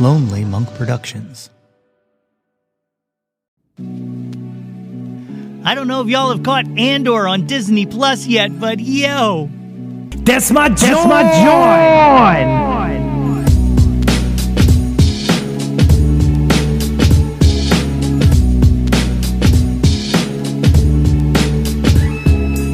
Lonely Monk Productions. I don't know if y'all have caught Andor on Disney Plus yet, but yo! That's my Jawn!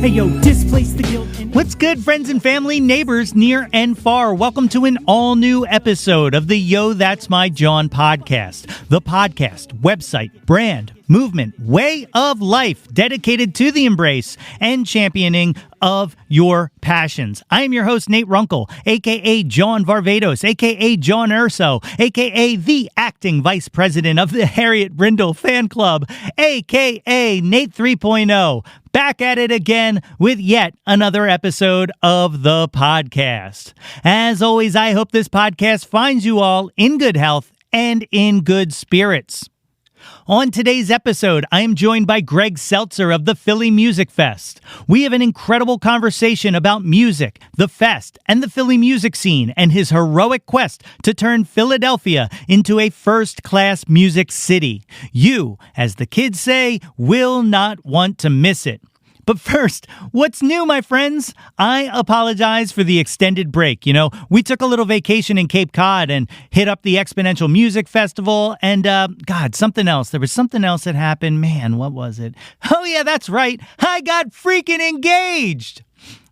Hey yo, displace the guilt. What's good, friends and family, neighbors near and far? Welcome to an all-new episode of the Yo, That's My Jawn podcast. The podcast, website, brand, movement, way of life dedicated to the embrace and championing of your passions. I am your host, Nate Runkle, a.k.a. Jawn Varvatos, a.k.a. Jawn Urso, a.k.a. the acting vice president of the Harriet Brindle fan club, a.k.a. Nate 3.0. Back at it again with yet another episode of the podcast. As always, I hope this podcast finds you all in good health and in good spirits. On today's episode, I am joined by Greg Seltzer of the Philly Music Fest. We have an incredible conversation about music, the fest, and the Philly music scene, and his heroic quest to turn Philadelphia into a first-class music city. You, as the kids say, will not want to miss it. But first, what's new, my friends? I apologize for the extended break. You know, we took a little vacation in Cape Cod and hit up the Exponential Music Festival and, something else. There was something else that happened. Man, what was it? Oh, yeah, that's right. I got freaking engaged.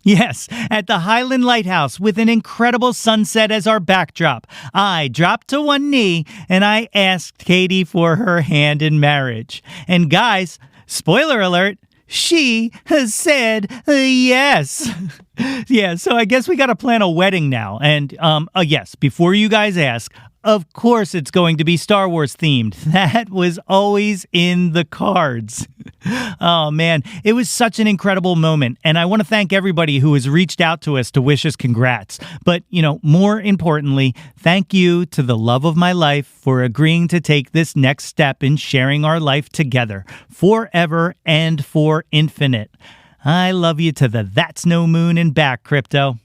Yes, at the Highland Lighthouse with an incredible sunset as our backdrop. I dropped to one knee and I asked Katie for her hand in marriage. And guys, spoiler alert, she has said yes. Yeah, so I guess we got to plan a wedding now. And yes, before you guys ask, of course it's going to be Star Wars themed. That was always in the cards. Oh, man, it was such an incredible moment. And I want to thank everybody who has reached out to us to wish us congrats. But, you know, more importantly, thank you to the love of my life for agreeing to take this next step in sharing our life together forever and for infinite. I love you to the That's No Moon and back, Crypto.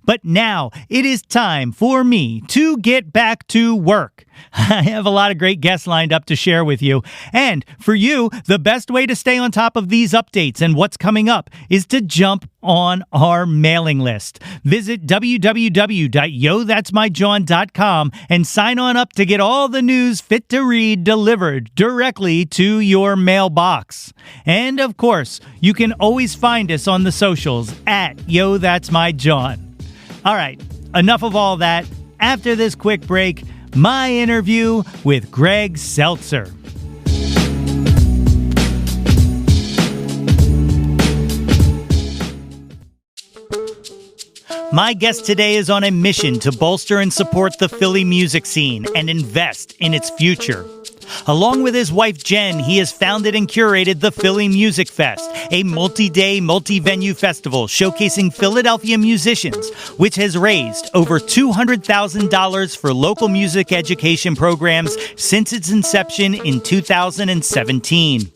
But now it is time for me to get back to work. I have a lot of great guests lined up to share with you. And for you, the best way to stay on top of these updates and what's coming up is to jump on our mailing list. Visit www.yothat'smyjawn.com and sign on up to get all the news fit to read delivered directly to your mailbox. And of course, you can always find us on the socials at Yo, That's My Jawn. All right, enough of all that. After this quick break, my interview with Greg Seltzer. My guest today is on a mission to bolster and support the Philly music scene and invest in its future. Along with his wife, Jen, he has founded and curated the Philly Music Fest, a multi-day, multi-venue festival showcasing Philadelphia musicians, which has raised over $200,000 for local music education programs since its inception in 2017.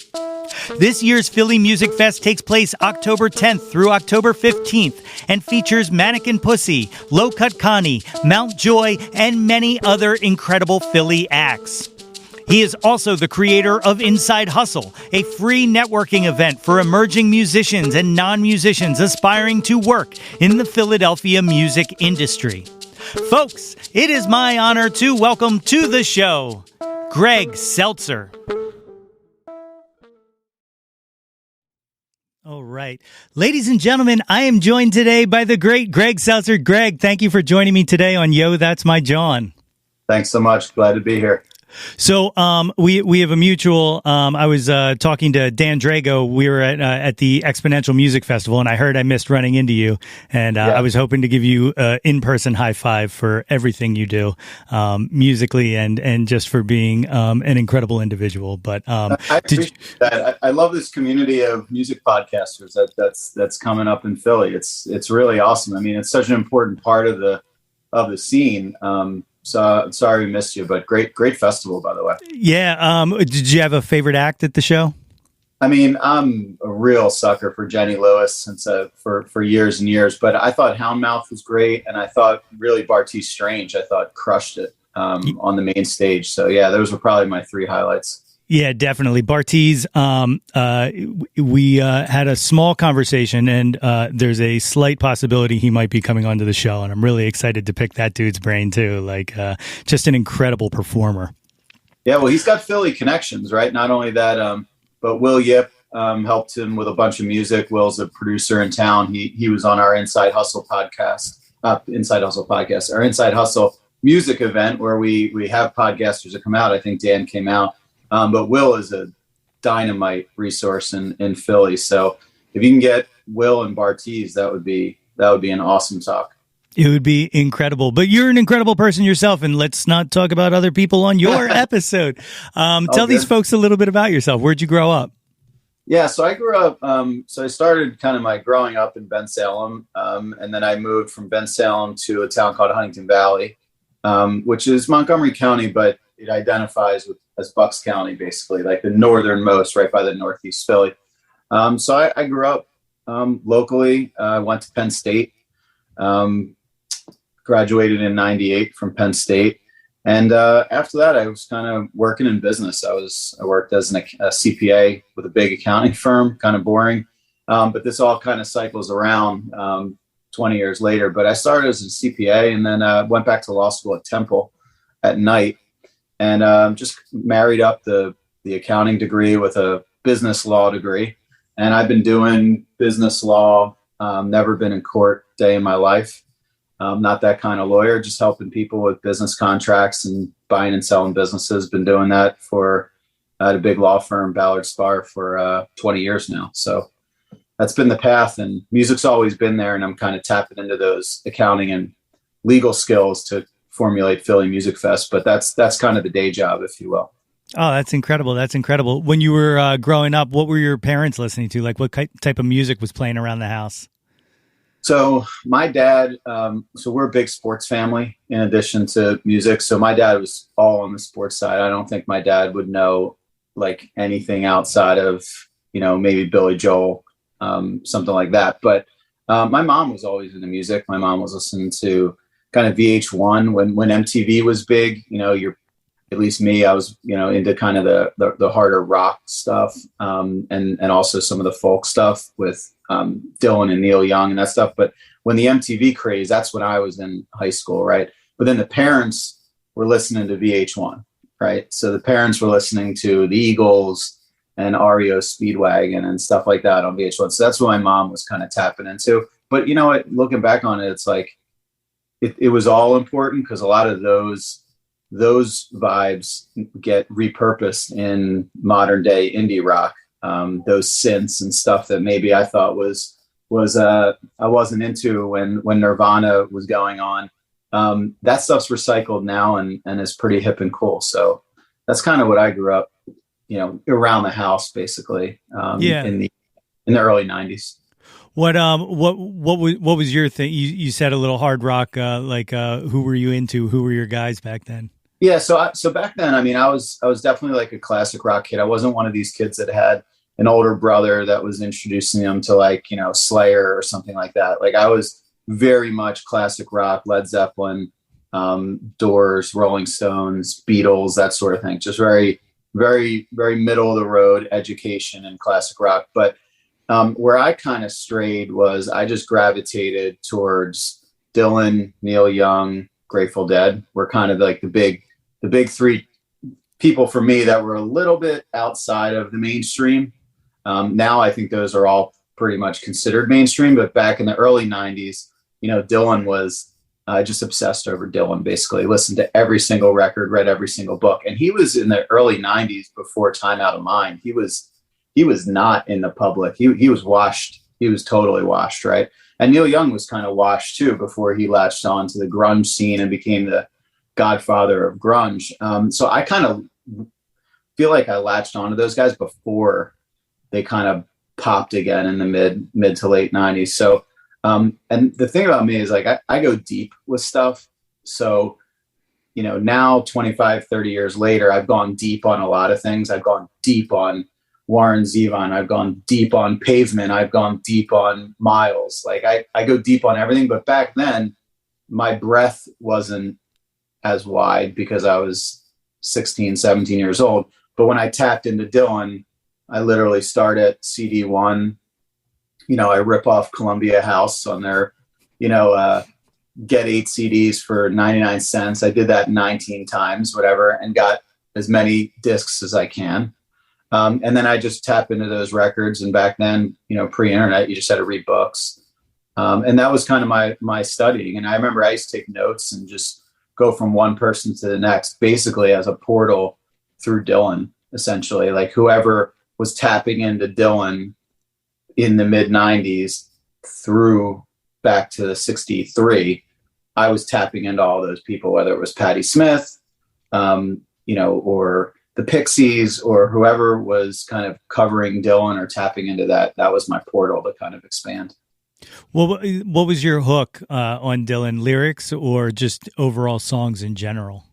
This year's Philly Music Fest takes place October 10th through October 15th and features Mannequin Pussy, Low Cut Connie, Mount Joy, and many other incredible Philly acts. He is also the creator of Inside Hustle, a free networking event for emerging musicians and non-musicians aspiring to work in the Philadelphia music industry. Folks, it is my honor to welcome to the show, Greg Seltzer. All right. Ladies and gentlemen, I am joined today by the great Greg Seltzer. Greg, thank you for joining me today on Yo, That's My Jawn. Thanks so much. Glad to be here. So we have a mutual. I was talking to Dan Drago. We were at the Exponential Music Festival, and I heard I missed running into you. And I was hoping to give you an in-person high five for everything you do musically and just for being an incredible individual. But I appreciate that. I love this community of music podcasters that's coming up in Philly. It's really awesome. I mean, it's such an important part of the scene. So sorry we missed you, but great festival, by the way. Yeah. Did you have a favorite act at the show? I mean, I'm a real sucker for Jenny Lewis since for years and years, but I thought Houndmouth was great, and I thought really Bartees Strange, I thought crushed it. on the main stage. So yeah, those were probably my three highlights. Yeah, definitely. Bartiz, we had a small conversation, and there's a slight possibility he might be coming onto the show, and I'm really excited to pick that dude's brain too. Like, just an incredible performer. Yeah, well, he's got Philly connections, right? Not only that, but Will Yip helped him with a bunch of music. Will's a producer in town. He was on our Inside Hustle podcast, our Inside Hustle music event where we have podcasters that come out. I think Dan came out. But Will is a dynamite resource in Philly. So if you can get Will and Bartiz, that would be an awesome talk. It would be incredible. But you're an incredible person yourself, and let's not talk about other people on your episode. Tell these folks a little bit about yourself. Where'd you grow up? Yeah, so I grew up. So I started kind of my growing up in Bensalem, and then I moved from Bensalem to a town called Huntington Valley, which is Montgomery County, but it identifies as Bucks County, basically, like the northernmost, right by the Northeast Philly. So I grew up locally. I went to Penn State, graduated in '98 from Penn State. And after that, I was kind of working in business. I worked as a CPA with a big accounting firm, kind of boring. But this all kind of cycles around 20 years later. But I started as a CPA and then went back to law school at Temple at night. And just married up the accounting degree with a business law degree. And I've been doing business law, never been in court a day in my life. Not that kind of lawyer, just helping people with business contracts and buying and selling businesses. Been doing that for at a big law firm, Ballard Spahr, for 20 years now. So that's been the path, and music's always been there. And I'm kind of tapping into those accounting and legal skills to formulate Philly Music Fest, but that's kind of the day job, if you will. Oh, that's incredible. That's incredible. When you were growing up, what were your parents listening to? Like, what type of music was playing around the house? So my dad, so we're a big sports family in addition to music. So my dad was all on the sports side. I don't think my dad would know like anything outside of, maybe Billy Joel, something like that. But my mom was always into music. My mom was listening to kind of VH1 when MTV was big. At least me, I was into kind of the harder rock stuff, and also some of the folk stuff with Dylan and Neil Young and that stuff. But when the MTV craze, that's when I was in high school, right? But then the parents were listening to VH1, right? So the parents were listening to the Eagles and REO Speedwagon and stuff like that on VH1. So that's what my mom was kind of tapping into. But you know what? Looking back on it, it's like it was all important because a lot of those vibes get repurposed in modern day indie rock. Those synths and stuff that maybe I thought was I wasn't into when Nirvana was going on. That stuff's recycled now and is pretty hip and cool. So that's kind of what I grew up, around the house basically. In the early 90s. What was your thing? You said a little hard rock. Who were you into? Who were your guys back then? Yeah, so back then, I mean, I was definitely like a classic rock kid. I wasn't one of these kids that had an older brother that was introducing them to like, Slayer or something like that. Like I was very much classic rock, Led Zeppelin, Doors, Rolling Stones, Beatles, that sort of thing. Just very, very, very middle of the road education and classic rock. But where I kind of strayed was I just gravitated towards Dylan, Neil Young, Grateful Dead. Were kind of like the big three people for me that were a little bit outside of the mainstream. Now I think those are all pretty much considered mainstream, but back in the early 90s, Dylan was just obsessed over Dylan, basically listened to every single record, read every single book. And he was in the early 90s before Time Out of Mind. He was not in the public. He was washed. He was totally washed, right? And Neil Young was kind of washed too before he latched on to the grunge scene and became the godfather of grunge. So I kind of feel like I latched onto those guys before they kind of popped again in the mid to late 90s. So, and the thing about me is like, I go deep with stuff. So, now 25, 30 years later, I've gone deep on a lot of things. I've gone deep on Warren Zevon. I've gone deep on Pavement. I've gone deep on Miles. Like I go deep on everything. But back then my breadth wasn't as wide because I was 16, 17 years old. But when I tapped into Dylan, I literally start at CD one. I rip off Columbia House on their, get 8 CDs for 99 cents. I did that 19 times, whatever, and got as many discs as I can. And then I just tap into those records. And back then, pre-internet, you just had to read books. And that was kind of my studying. And I remember I used to take notes and just go from one person to the next, basically as a portal through Dylan, essentially. Like whoever was tapping into Dylan in the mid 90s through back to 63, I was tapping into all those people, whether it was Patti Smith, or the Pixies, or whoever was kind of covering Dylan or tapping into that. That was my portal to kind of expand. Well, what was your hook on Dylan? Lyrics or just overall songs in general?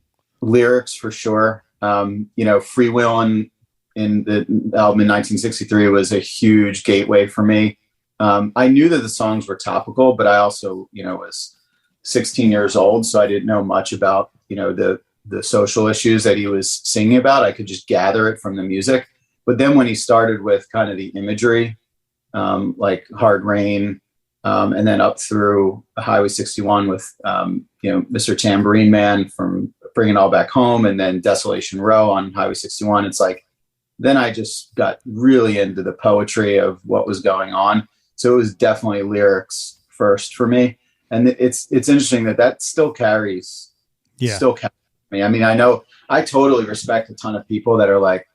Lyrics for sure. Freewheelin' in the album in 1963 was a huge gateway for me. I knew that the songs were topical, but I also, was 16 years old, so I didn't know much about, the social issues that he was singing about. I could just gather it from the music. But then when he started with kind of the imagery, like Hard Rain, and then up through Highway 61 with, Mr. Tambourine Man from Bring It All Back Home, and then Desolation Row on Highway 61. It's like, then I just got really into the poetry of what was going on. So it was definitely lyrics first for me. And it's interesting that still carries, me. I mean, I know I totally respect a ton of people that are like,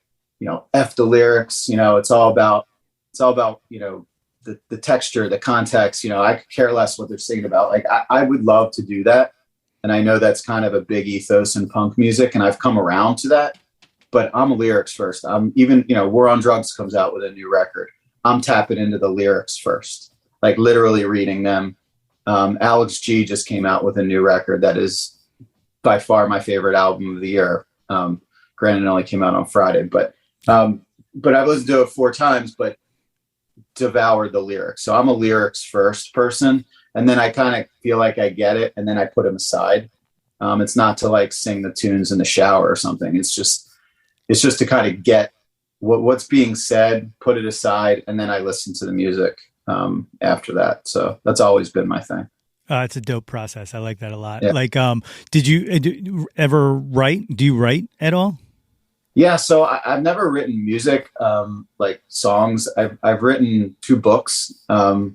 F the lyrics, it's all about, the texture, the context, I could care less what they're singing about. Like, I would love to do that. And I know that's kind of a big ethos in punk music. And I've come around to that, but I'm lyrics first. I'm even, War on Drugs comes out with a new record. I'm tapping into the lyrics first, like literally reading them. Alex G just came out with a new record that is by far my favorite album of the year. Granted, it only came out on Friday, but I've listened to it 4 times, but devoured the lyrics. So I'm a lyrics first person. And then I kind of feel like I get it. And then I put them aside. It's not to like sing the tunes in the shower or something. It's just to kind of get what's being said, put it aside. And then I listen to the music after that. So that's always been my thing. It's a dope process. I like that a lot. Yeah. Like, did you ever write? Do you write at all? Yeah. So I've never written music, like songs. I've written 2 books. They're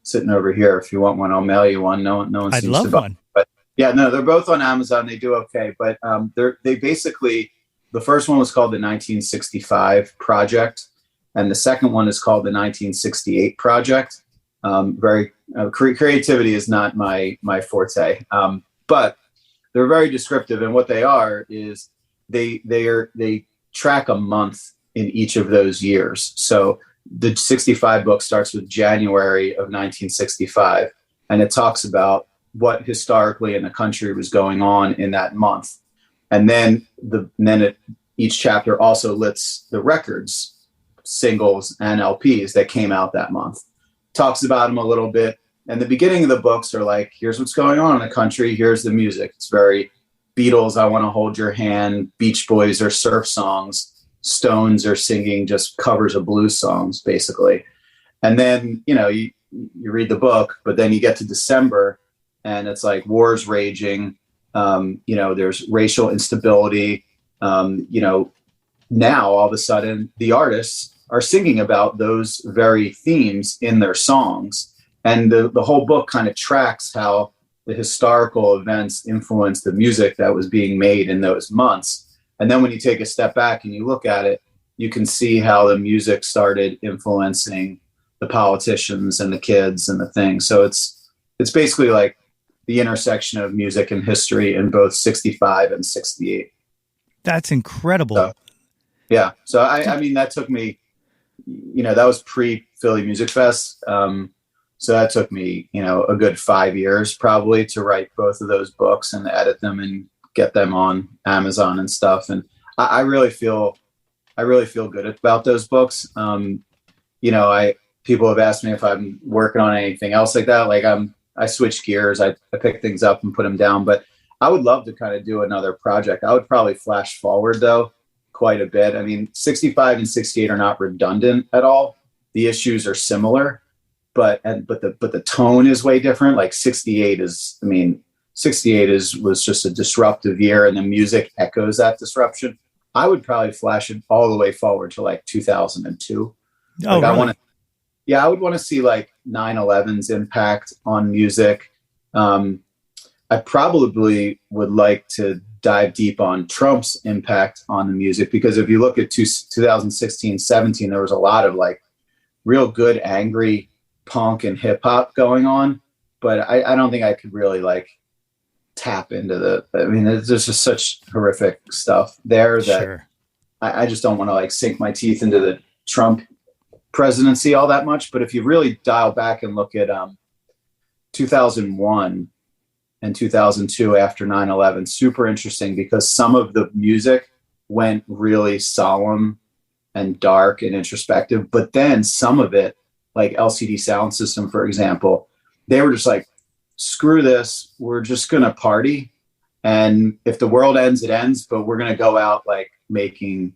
sitting over here. If you want one, I'll mail you one. No one I'd seems love to buy one. But yeah, no, they're both on Amazon. They do okay. But they basically, the first one was called the 1965 Project. And the second one is called the 1968 Project. Creativity is not my forte, but they're very descriptive. And what they are is they track a month in each of those years. So the 65 book starts with January of 1965, and it talks about what historically in the country was going on in that month. And then each chapter also lists the records, singles and LPs that came out that month. Talks about them a little bit. And the beginning of the books are like, here's what's going on in the country. Here's the music. It's very Beatles, I Want to Hold Your Hand. Beach Boys are surf songs. Stones are singing just covers of blues songs, basically. And then, you read the book, but then you get to December and it's like war's raging. There's racial instability. Now all of a sudden the artists are singing about those very themes in their songs. And the whole book kind of tracks how the historical events influenced the music that was being made in those months. And then when you take a step back and you look at it, you can see how the music started influencing the politicians and the kids and the things. So it's basically like the intersection of music and history in both 65 and 68. That's incredible. So, yeah. So I mean, that took me, that was pre-Philly Music Fest. So that took me, a good 5 years probably to write both of those books and edit them and get them on Amazon and stuff. And I really feel good about those books. People have asked me if I'm working on anything else like that. Like I'm I switch gears. I pick things up and put them down. But I would love to kind of do another project. I would probably flash forward though quite a bit. I mean, 65 and 68 are not redundant at all. The issues are similar, but the tone is way different. Like 68 is, I mean, 68 was just a disruptive year, and the music echoes that disruption. I would probably flash it all the way forward to like 2002. Oh, like, really? I would want to see like 9/11's impact on music. I probably would like to dive deep on Trump's impact on the music, because if you look at 2016, 17, there was a lot of like real good, angry punk and hip hop going on. But I don't think I could really like tap into I mean, there's just such horrific stuff there that Sure. I just don't want to like sink my teeth into the Trump presidency all that much. But if you really dial back and look at 2001 and 2002 after 9/11, super interesting, because some of the music went really solemn and dark and introspective, but then some of it, like LCD Sound System, for example, they were just like, screw this, we're just going to party. And if the world ends, it ends, but we're going to go out like making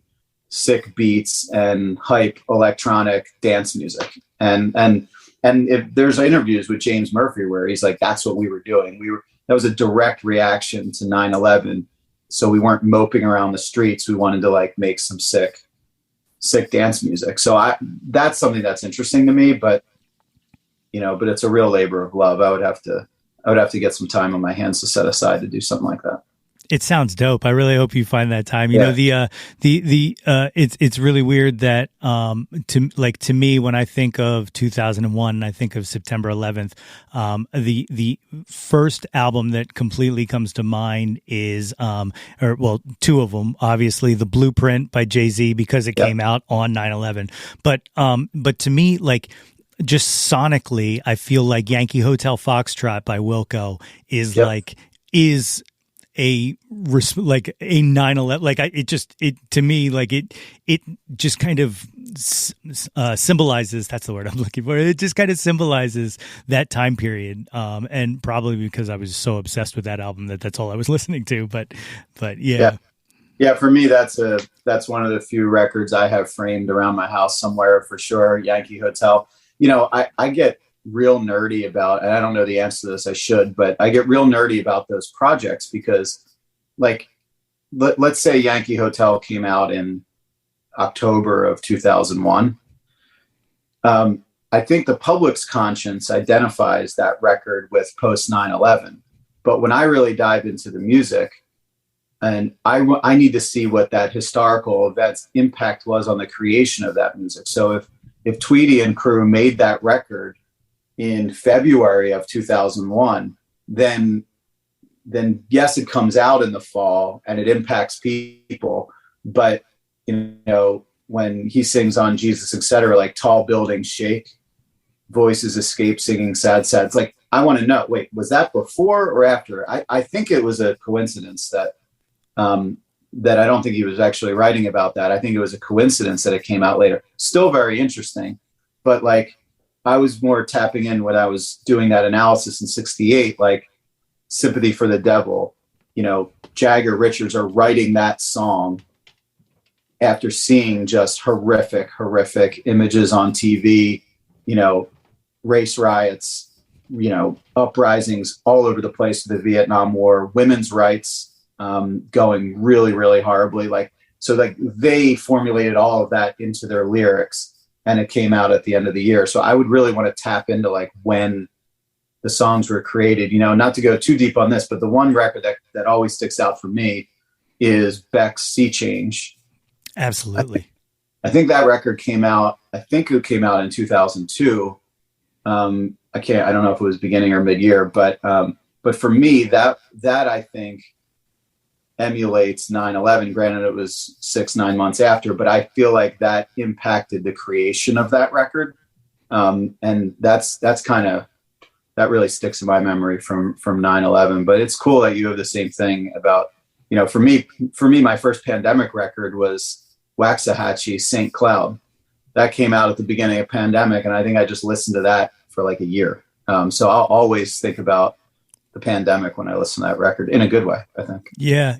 sick beats and hype electronic dance music. And if there's interviews with James Murphy where he's like, that's what we were doing. That was a direct reaction to 9/11. So we weren't moping around the streets. We wanted to like make some sick dance music. So that's something that's interesting to me, but it's a real labor of love. I would have to get some time on my hands to set aside to do something like that. It sounds dope. I really hope you find that time. You know, it's really weird that to me, when I think of 2001, I think of September 11th. The first album that completely comes to mind is two of them. Obviously, The Blueprint by Jay-Z, because it came out on 9/11. But to me, like, just sonically, I feel like Yankee Hotel Foxtrot by Wilco is a 9/11, like it to me, like it just kind of symbolizes, that's the word I'm looking for. It just kind of symbolizes that time period. And probably because I was so obsessed with that album that's all I was listening to. But yeah. Yeah. For me, that's one of the few records I have framed around my house somewhere for sure. Yankee Hotel. I get real nerdy about, and I don't know the answer to this, I should, but I get real nerdy about those projects because, like, let's say Yankee Hotel came out in October of 2001. I think the public's conscience identifies that record with post 9/11. But when I really dive into the music, and I need to see what that historical event's impact was on the creation of that music. So if Tweedy and crew made that record in February of 2001, then yes, it comes out in the fall and it impacts people. But, when he sings on Jesus, etc., like tall buildings shake, voices escape singing sad. It's like, I want to know, wait, was that before or after? I think it was a coincidence that I don't think he was actually writing about that. I think it was a coincidence that it came out later. Still very interesting, but like, I was more tapping in when I was doing that analysis in 68, like Sympathy for the Devil, Jagger, Richards are writing that song after seeing just horrific images on TV, race riots, uprisings all over the place, the Vietnam War, women's rights going really, really horribly. So they formulated all of that into their lyrics. And it came out at the end of the year. So I would really want to tap into like when the songs were created, not to go too deep on this, but the one record that always sticks out for me is Beck's Sea Change. Absolutely. I think that record came out in 2002. I don't know if it was beginning or mid-year, but for me, that I think emulates 9/11. Granted, it was 6-9 months after, but I feel like that impacted the creation of that record. And that's kind of, that really sticks in my memory from 9/11. But it's cool that you have the same thing about, for me, my first Pandemic record was Waxahachie, St. Cloud. That came out at the beginning of Pandemic, and I think I just listened to that for like a year. So I'll always think about the pandemic when I listen to that record in a good way, I think. Yeah.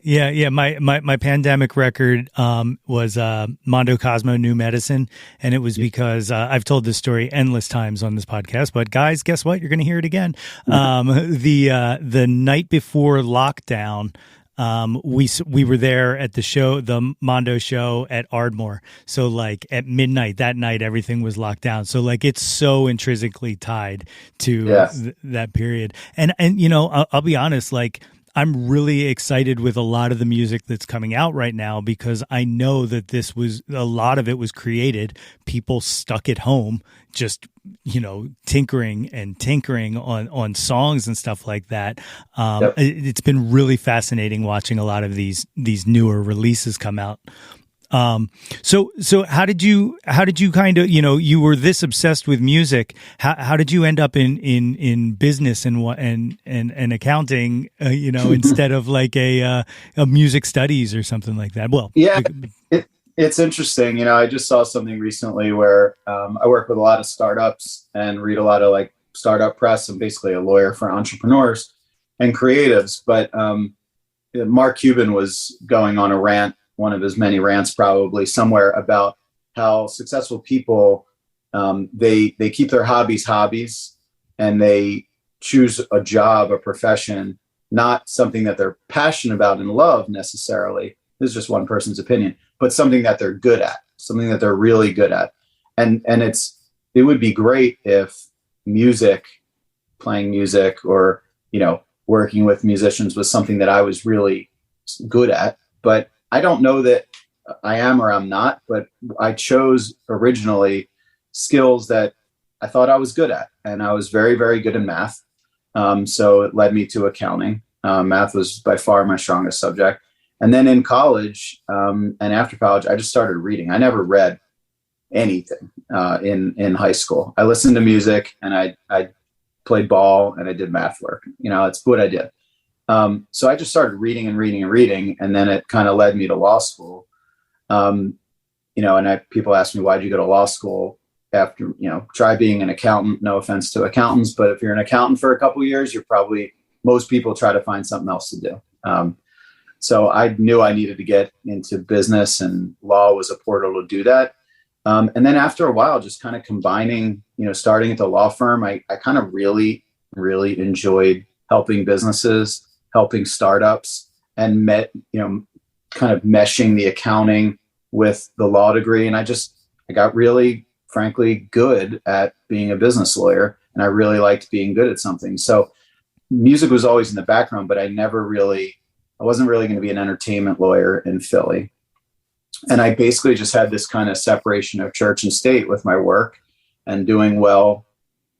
My pandemic record was Mondo Cosmo New Medicine, and it was because I've told this story endless times on this podcast. But guys, guess what? You're going to hear it again. The night before lockdown, we were there at the show, the Mondo show at Ardmore. So like at midnight that night, everything was locked down. So like it's so intrinsically tied to that period. And you know, I'll be honest, like I'm really excited with a lot of the music that's coming out right now, because I know that a lot of it was created, people stuck at home, just, you know, tinkering on songs and stuff like that. It's been really fascinating watching a lot of these newer releases come out. So how did you kind of, you know, you were this obsessed with music. How did you end up in business and accounting, you know, instead of like a music studies or something like that? Well, yeah, it's interesting. You know, I just saw something recently where, I work with a lot of startups and read a lot of like startup press. I'm basically a lawyer for entrepreneurs and creatives, but, Mark Cuban was going on a rant, one of his many rants probably somewhere, about how successful people, they keep their hobbies and they choose a job, a profession, not something that they're passionate about and love necessarily. This is just one person's opinion, but something that they're good at, something that they're really good at. And it would be great if playing music or, you know, working with musicians was something that I was really good at, but I don't know that I am or I'm not, but I chose originally skills that I thought I was good at. And I was very, very good in math. So it led me to accounting. Math was by far my strongest subject. And then in college and after college, I just started reading. I never read anything in high school. I listened to music and I played ball and I did math work. You know, that's what I did. So I just started reading, and then it kind of led me to law school. You know, and people ask me, why'd you go to law school after, you know, try being an accountant, no offense to accountants, but if you're an accountant for a couple of years, most people try to find something else to do. So I knew I needed to get into business, and law was a portal to do that. And then after a while, just kind of combining, you know, starting at the law firm, I kind of really, really enjoyed helping businesses, helping startups, and kind of meshing the accounting with the law degree. And I got really, frankly, good at being a business lawyer, and I really liked being good at something. So music was always in the background, but I wasn't really going to be an entertainment lawyer in Philly. And I basically just had this kind of separation of church and state with my work, and doing well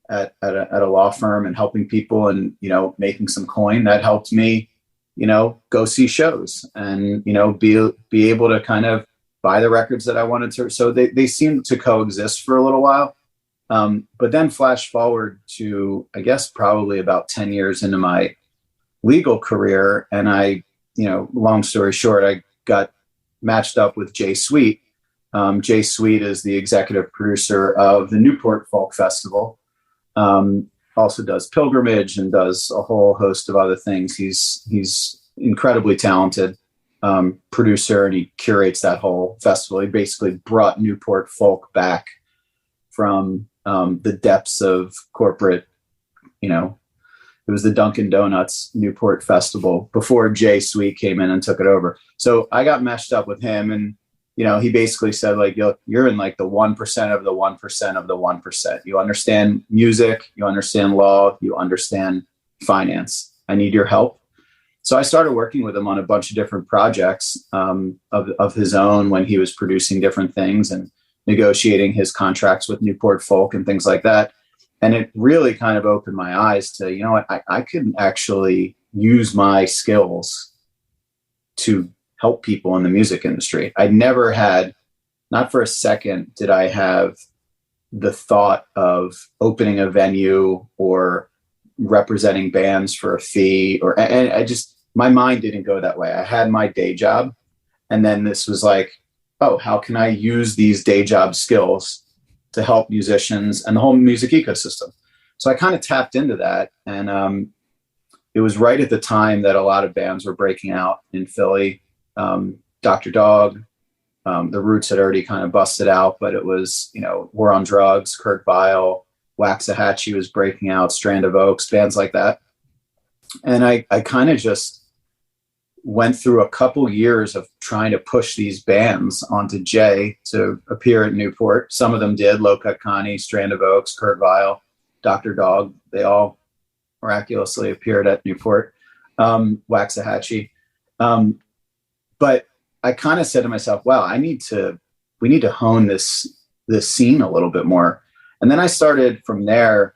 at a law firm and helping people and, you know, making some coin. That helped me, you know, go see shows and, you know, be able to kind of buy the records that I wanted to. So they seemed to coexist for a little while. But then flash forward to, I guess, probably about 10 years into my legal career. And I, you know, long story short, I got matched up with Jay Sweet. Jay Sweet is the executive producer of the Newport Folk Festival. Also does Pilgrimage and does a whole host of other things. He's incredibly talented producer, and he curates that whole festival. He basically brought Newport folk back from the depths of corporate, you know, it was the Dunkin' Donuts Newport Festival before Jay Sweet came in and took it over. So I got meshed up with him, and, you know, he basically said, like, you're in like the 1% of the 1% of the 1%. You understand music, you understand law, you understand finance. I need your help. So I started working with him on a bunch of different projects of his own when he was producing different things and negotiating his contracts with Newport Folk and things like that. And it really kind of opened my eyes to, you know what, I could actually use my skills to help people in the music industry. I never had, not for a second, did I have the thought of opening a venue or representing bands for a fee, and I just, my mind didn't go that way. I had my day job, and then this was like, oh, how can I use these day job skills to help musicians and the whole music ecosystem? So I kind of tapped into that. And it was right at the time that a lot of bands were breaking out in Philly. Dr. Dog, the Roots had already kind of busted out, but it was, War on Drugs, Kurt Vile, Waxahachie was breaking out, Strand of Oaks, bands like that. And I kind of just went through a couple years of trying to push these bands onto J to appear at Newport. Some of them did, Low Cut Connie, Strand of Oaks, Kurt Vile, Dr. Dog. They all miraculously appeared at Newport, Waxahachie. But I kind of said to myself, wow, we need to hone this scene a little bit more. And then I started from there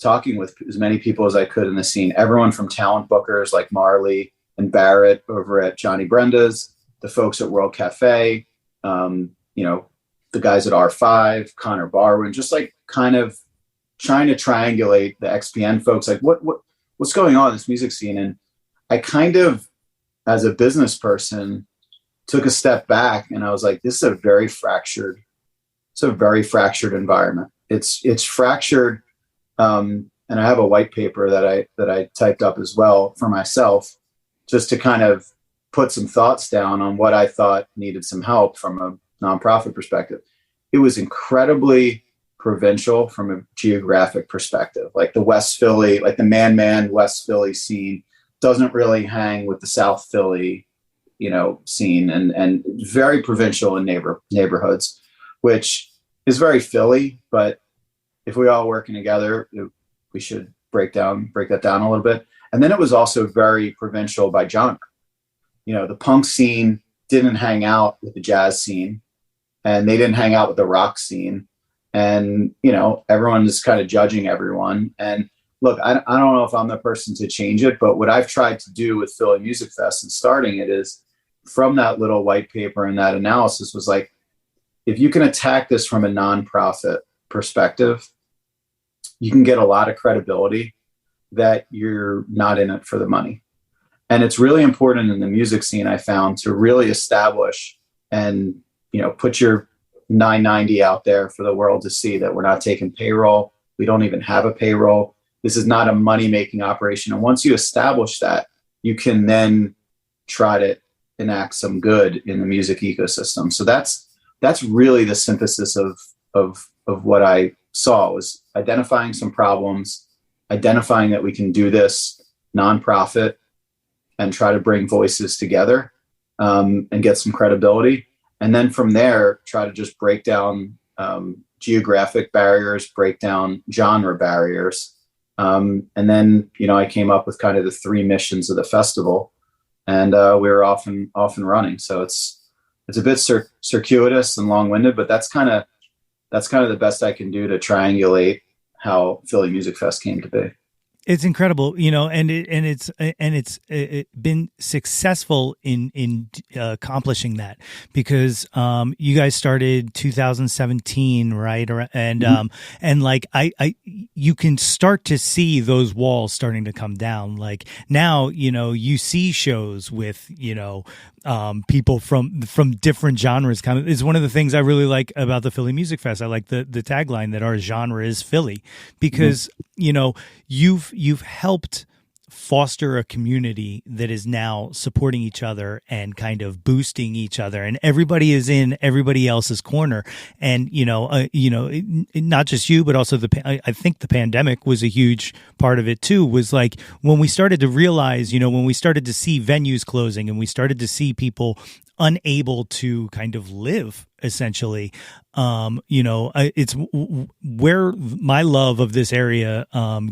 talking with as many people as I could in the scene, everyone from talent bookers like Marley and Barrett over at Johnny Brenda's, the folks at World Cafe, the guys at R5, Connor Barwin, just like kind of trying to triangulate the XPN folks, like what's going on in this music scene. And I kind of, as a business person, took a step back and I was like, this is a very fractured environment. It's fractured. And I have a white paper that I typed up as well for myself, just to kind of put some thoughts down on what I thought needed some help from a nonprofit perspective. It was incredibly provincial from a geographic perspective. Like the West Philly, like the man West Philly scene doesn't really hang with the South Philly, scene, and very provincial in neighborhoods, which is very Philly. But if we all working together, we should break that down a little bit. And then it was also very provincial by genre. The punk scene didn't hang out with the jazz scene, and they didn't hang out with the rock scene. And, everyone is kind of judging everyone. And look, I don't know if I'm the person to change it, but what I've tried to do with Philly Music Fest and starting it is, from that little white paper and that analysis, was like, if you can attack this from a nonprofit perspective, you can get a lot of credibility that you're not in it for the money. And it's really important in the music scene, I found, to really establish and, put your 990 out there for the world to see that we're not taking payroll. We don't even have a payroll. This is not a money-making operation. And once you establish that, you can then try to enact some good in the music ecosystem. So that's really the synthesis of what I saw, was identifying some problems, identifying that we can do this nonprofit and try to bring voices together, and get some credibility. And then from there, try to just break down geographic barriers, break down genre barriers. And then, I came up with kind of the 3 missions of the festival, and we were off and running. So it's a bit circuitous and long-winded, but that's kind of the best I can do to triangulate how Philly Music Fest came to be. It's incredible, and it's been successful in accomplishing that, because you guys started 2017, right? And like you can start to see those walls starting to come down. Like now, you see shows with people from different genres. Kind of is one of the things I really like about the Philly Music Fest. I like the tagline that our genre is Philly, because you've helped foster a community that is now supporting each other and kind of boosting each other, and everybody is in everybody else's corner. And not just you, but also I think the pandemic was a huge part of it too. Was like when we started to realize, when we started to see venues closing and we started to see people unable to kind of live, essentially. It's where my love of this area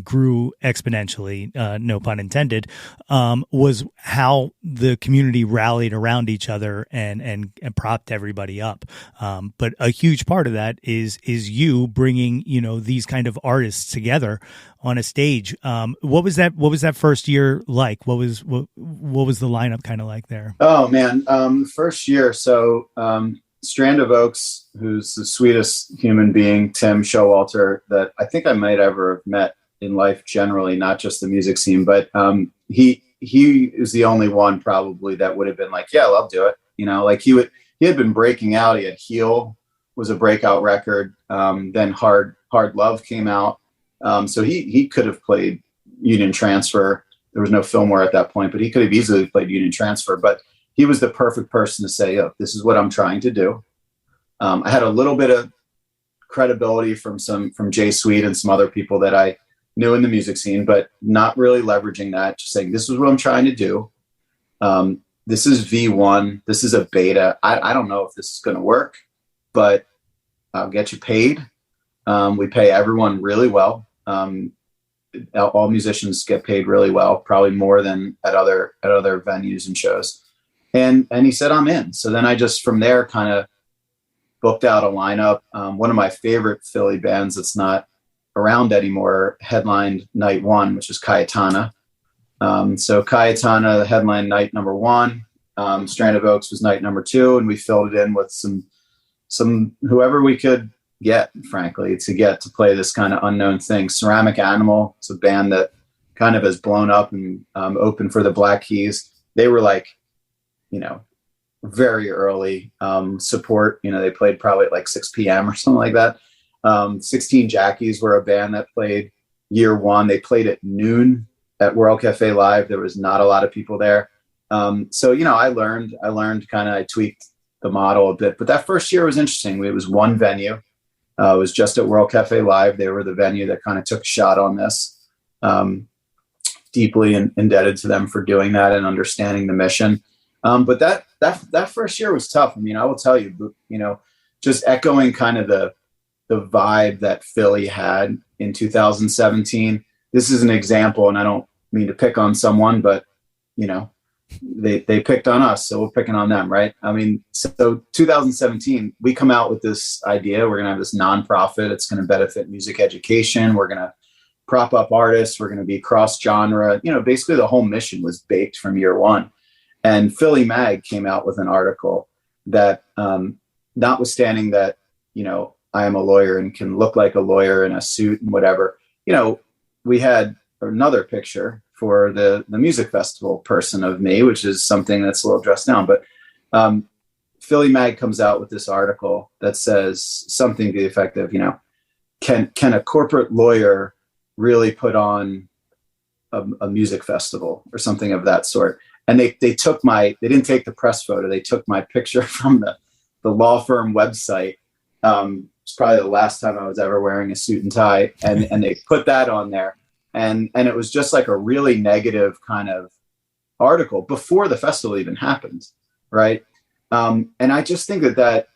grew exponentially, no pun intended, was how the community rallied around each other and propped everybody up. But a huge part of that is you bringing, these kind of artists together on a stage. What was that first year like? What was the lineup kind of like there? Oh man. First year. So, Strand of Oaks, who's the sweetest human being, Tim Showalter, that I think I might ever have met in life generally, not just the music scene, but he is the only one probably that would have been like, yeah, I'll do it. Like he had been breaking out. He had Heal was a breakout record. Then Hard Love came out. So he could have played Union Transfer. There was no Fillmore at that point, but he could have easily played Union Transfer. But he was the perfect person to say, "Oh, this is what I'm trying to do." I had a little bit of credibility from Jay Sweet and some other people that I knew in the music scene, but not really leveraging that. Just saying, "This is what I'm trying to do. This is V1. This is a beta. I don't know if this is going to work, but I'll get you paid." We pay everyone really well. All musicians get paid really well, probably more than at other venues and shows. And he said, "I'm in." So then I just, from there, kind of booked out a lineup. One of my favorite Philly bands that's not around anymore headlined night one, which is Cayetana. So Cayetana headlined night number one. Strand of Oaks was night number two, and we filled it in with some whoever we could get, frankly, to get to play this kind of unknown thing. Ceramic Animal, it's a band that kind of has blown up and opened for the Black Keys. They were like, very early support. They played probably at like 6 p.m. or something like that. 16 Jackies were a band that played year one. They played at noon at World Cafe Live. There was not a lot of people there. So, I learned I tweaked the model a bit, but that first year was interesting. It was one venue. It was just at World Cafe Live. They were the venue that kind of took a shot on this. Deeply indebted to them for doing that and understanding the mission. But that first year was tough. I mean, I will tell you, just echoing kind of the vibe that Philly had in 2017. This is an example, and I don't mean to pick on someone, but they picked on us, so we're picking on them, right? I mean, so 2017, we come out with this idea. We're going to have this nonprofit. It's going to benefit music education. We're going to prop up artists. We're going to be cross genre. Basically the whole mission was baked from year one. And Philly Mag came out with an article that, notwithstanding that, I am a lawyer and can look like a lawyer in a suit and whatever, we had another picture for the music festival person of me, which is something that's a little dressed down. But Philly Mag comes out with this article that says something to the effect of, can a corporate lawyer really put on a music festival or something of that sort? And they didn't take the press photo. They took my picture from the law firm website. It's probably the last time I was ever wearing a suit and tie. And they put that on there. And it was just like a really negative kind of article before the festival even happened. Right. And I just think that,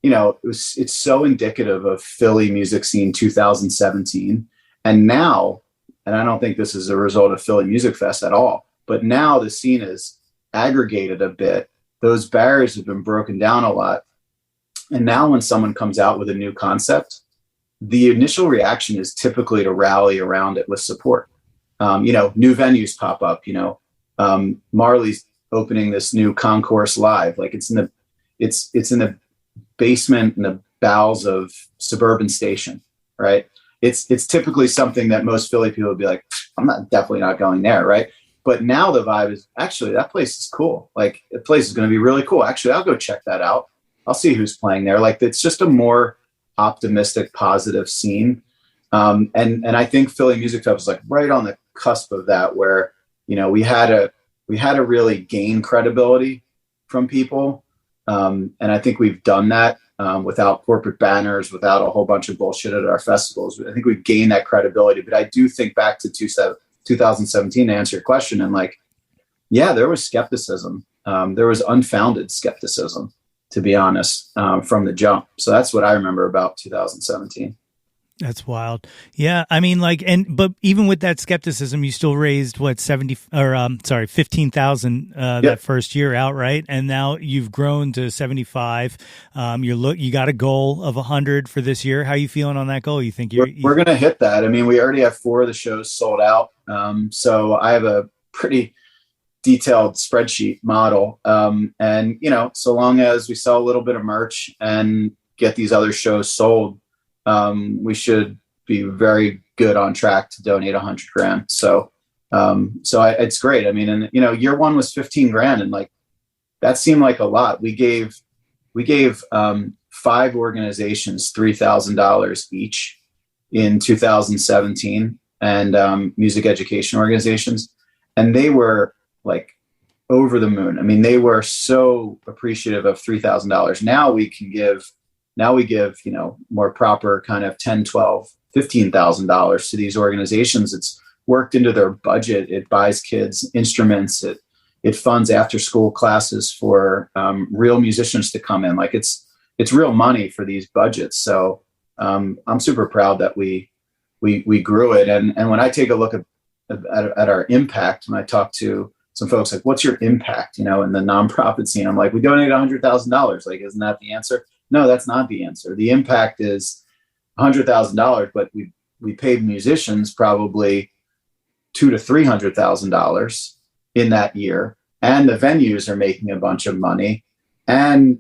it's so indicative of Philly music scene 2017. And now, and I don't think this is a result of Philly Music Fest at all, but now the scene is aggregated a bit. Those barriers have been broken down a lot. And now when someone comes out with a new concept, the initial reaction is typically to rally around it with support. New venues pop up, Marley's opening this new Concourse Live. Like it's in the basement in the bowels of Suburban Station, right? It's typically something that most Philly people would be like, I'm definitely not going there, right? But now the vibe is actually that place is cool. Like the place is going to be really cool. Actually, I'll go check that out. I'll see who's playing there. Like it's just a more optimistic, positive scene. And I think Philly Music Fest was like right on the cusp of that, where, we had to really gain credibility from people. And I think we've done that without corporate banners, without a whole bunch of bullshit at our festivals. I think we've gained that credibility. But I do think back to 2017 to answer your question. And there was skepticism. There was unfounded skepticism, to be honest, from the jump. So that's what I remember about 2017. That's wild. Yeah. I mean, but even with that skepticism, you still raised 15,000 that first year out, right? And now you've grown to 75. You got a goal of 100 for this year. How are you feeling on that goal? You think we're going to hit that? I mean, we already have 4 of the shows sold out. So I have a pretty detailed spreadsheet model. And so long as we sell a little bit of merch and get these other shows sold, we should be very good on track to donate $100,000. So it's great. I mean, and year one was 15 grand, and that seemed like a lot. We gave 5 organizations $3,000 each. in 2017 and music education organizations. And they were like over the moon. I mean, they were so appreciative of $3,000. Now we give, more proper kind of 10, 12, $15,000 to these organizations. It's worked into their budget. It buys kids instruments. It funds after school classes for real musicians to come in. Like it's real money for these budgets. So I'm super proud that we grew it. And when I take a look at our impact, when I talk to some folks like, what's your impact, in the nonprofit scene? I'm like, we donate $100,000. Like, isn't that the answer? No, that's not the answer. The impact is $100,000, but we paid musicians probably $200,000 to $300,000 in that year. And the venues are making a bunch of money, and,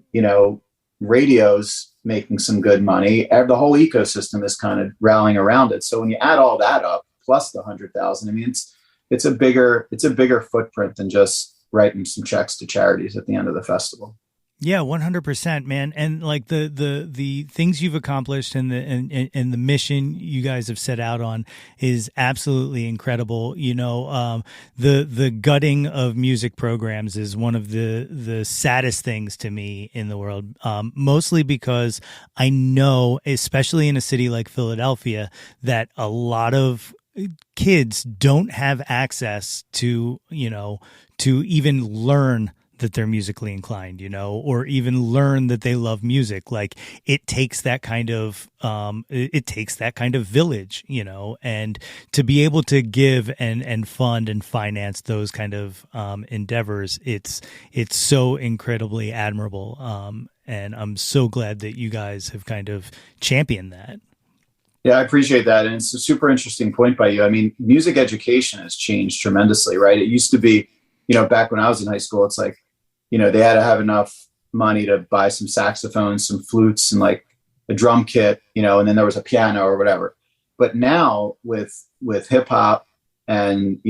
radio's making some good money. The whole ecosystem is kind of rallying around it. So when you add all that up, plus the 100,000, I mean, it's a bigger footprint than just writing some checks to charities at the end of the festival. Yeah, 100%, man. And like the things you've accomplished and the mission you guys have set out on is absolutely incredible. The gutting of music programs is one of the saddest things to me in the world. Mostly because I know, especially in a city like Philadelphia, that a lot of kids don't have access to even learn that they're musically inclined, or even learn that they love music. Like it takes that kind of village, and to be able to give and fund and finance those kind of endeavors, it's so incredibly admirable. And I'm so glad that you guys have kind of championed that. Yeah, I appreciate that. And it's a super interesting point by you. I mean, music education has changed tremendously, right? It used to be, back when I was in high school, it's like, they had to have enough money to buy some saxophones, some flutes, and like a drum kit, and then there was a piano or whatever. But now with hip hop and,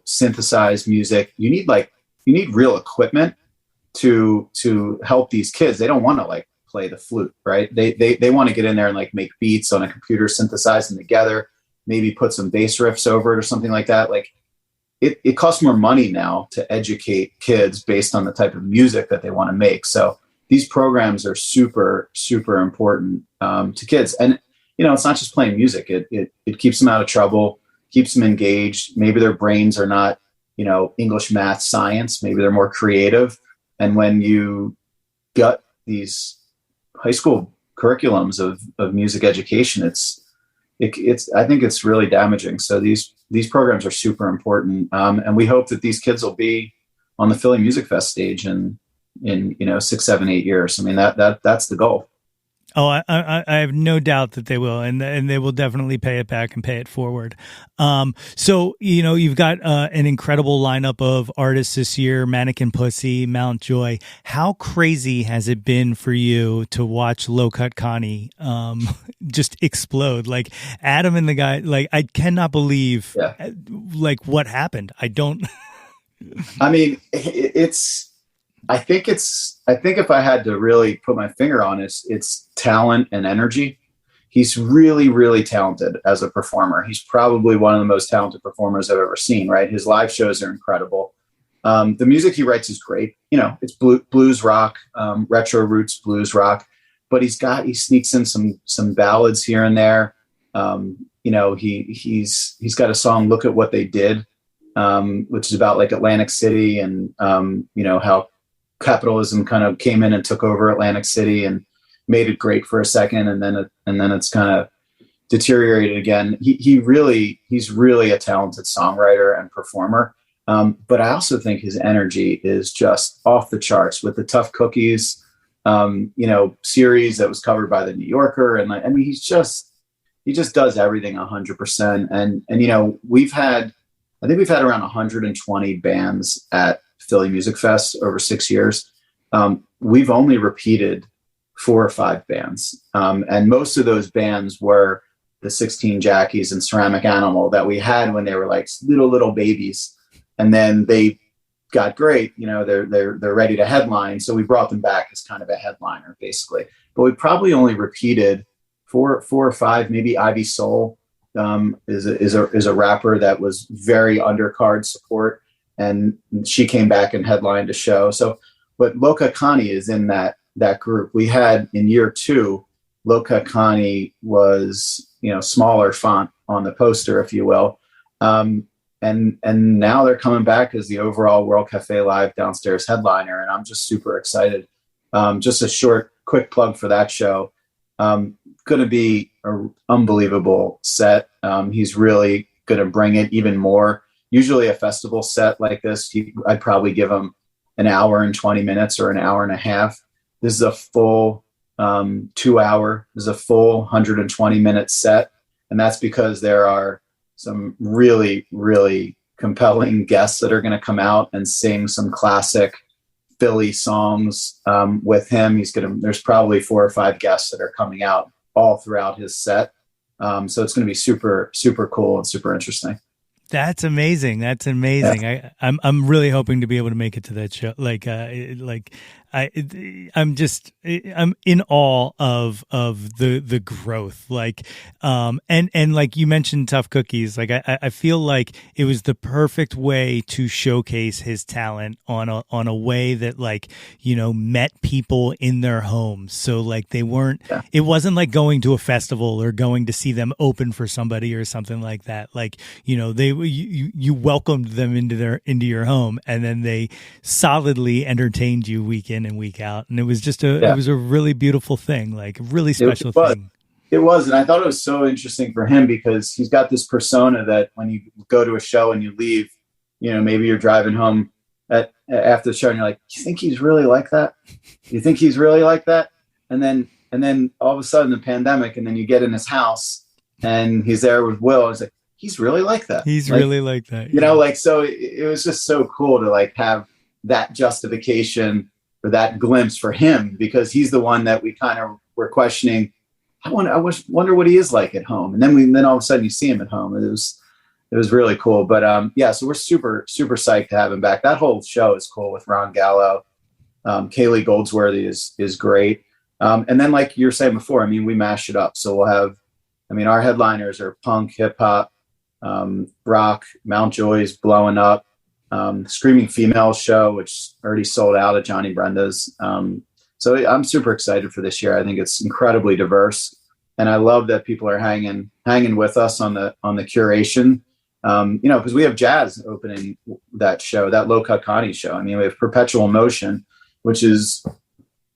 synthesized music, you need real equipment to help these kids. They don't want to like play the flute, right? They want to get in there and like make beats on a computer, synthesize them together, maybe put some bass riffs over it or something like that. Like it costs more money now to educate kids based on the type of music that they want to make. So these programs are super, super important to kids. And, it's not just playing music. It keeps them out of trouble, keeps them engaged. Maybe their brains are not, English, math, science. Maybe they're more creative. And when you gut these high school curriculums of music education, I think it's really damaging. So these programs are super important. And we hope that these kids will be on the Philly Music Fest stage in 6, 7, 8 years. I mean, that's the goal. Oh, I have no doubt that they will, and they will definitely pay it back and pay it forward. So, you've got an incredible lineup of artists this year: Mannequin Pussy, Mount Joy. How crazy has it been for you to watch Low Cut Connie just explode? Like Adam and the guy, like I cannot believe like what happened. I don't. I mean, I think if I had to really put my finger on it, it's talent and energy. He's really, really talented as a performer. He's probably one of the most talented performers I've ever seen, right? His live shows are incredible. The music he writes is great. It's blues rock, retro roots blues rock, but he sneaks in some ballads here and there. He's got a song, Look at What They Did, which is about like Atlantic City and, how capitalism kind of came in and took over Atlantic City and made it great for a second, and then it's kind of deteriorated again. He's really a talented songwriter and performer. But I also think his energy is just off the charts with the Tough Cookies, series that was covered by the New Yorker. And he just does everything 100%. And we've had around 120 bands at Philly Music Fest over 6 years. We've only repeated 4 or 5 bands. And most of those bands were the 16 Jackies and Ceramic Animal that we had when they were like little babies. And then they got great, they're ready to headline. So we brought them back as kind of a headliner basically. But we probably only repeated four or five, maybe Ivy Soul is a rapper that was very undercard support, and she came back and headlined a show. So, but Loka Kani is in that group. We had in year 2, Loka Kani was, smaller font on the poster, if you will. And now they're coming back as the overall World Cafe Live downstairs headliner. And I'm just super excited. Just a quick plug for that show. Going to be an unbelievable set. He's really going to bring it even more. Usually a festival set like this, I'd probably give him an hour and 20 minutes or an hour and a half. This is a full 2 hour. This is a full 120-minute set. And that's because there are some really, really compelling guests that are going to come out and sing some classic Philly songs with him. There's probably 4 or 5 guests that are coming out all throughout his set. So it's going to be super, super cool and super interesting. That's amazing. Yeah. I'm really hoping to be able to make it to that show. I'm in awe of the growth. And like you mentioned, Tough Cookies. Like I feel like it was the perfect way to showcase his talent on a way that met people in their homes. So like it wasn't like going to a festival or going to see them open for somebody or something like that. Like, you welcomed them into your home, and then they solidly entertained you week in and week out. And it was just it was a really beautiful thing, like a really special thing. It was. And I thought it was so interesting for him because he's got this persona that when you go to a show and you leave, maybe you're driving home after the show and you're like, you think he's really like that? You think he's really like that? And then all of a sudden the pandemic, and then you get in his house and he's there with Will. It's like, he's really like that. He's really like that. So it was just so cool to have that justification or that glimpse for him, because he's the one that we kind of were questioning. I wonder what he is like at home. And then all of a sudden you see him at home. It was really cool. But so we're super, super psyched to have him back. That whole show is cool with Ron Gallo. Kaylee Goldsworthy is great. And then like you were saying before, we mash it up. So we'll have, our headliners are punk, hip hop, rock. Mountjoy's blowing up. Screaming Female show, which already sold out at Johnny Brenda's. So I'm super excited for this year. I think it's incredibly diverse, and I love that people are hanging with us on the curation. Because we have jazz opening that show, that Loka Kani show. We have Perpetual Motion, which is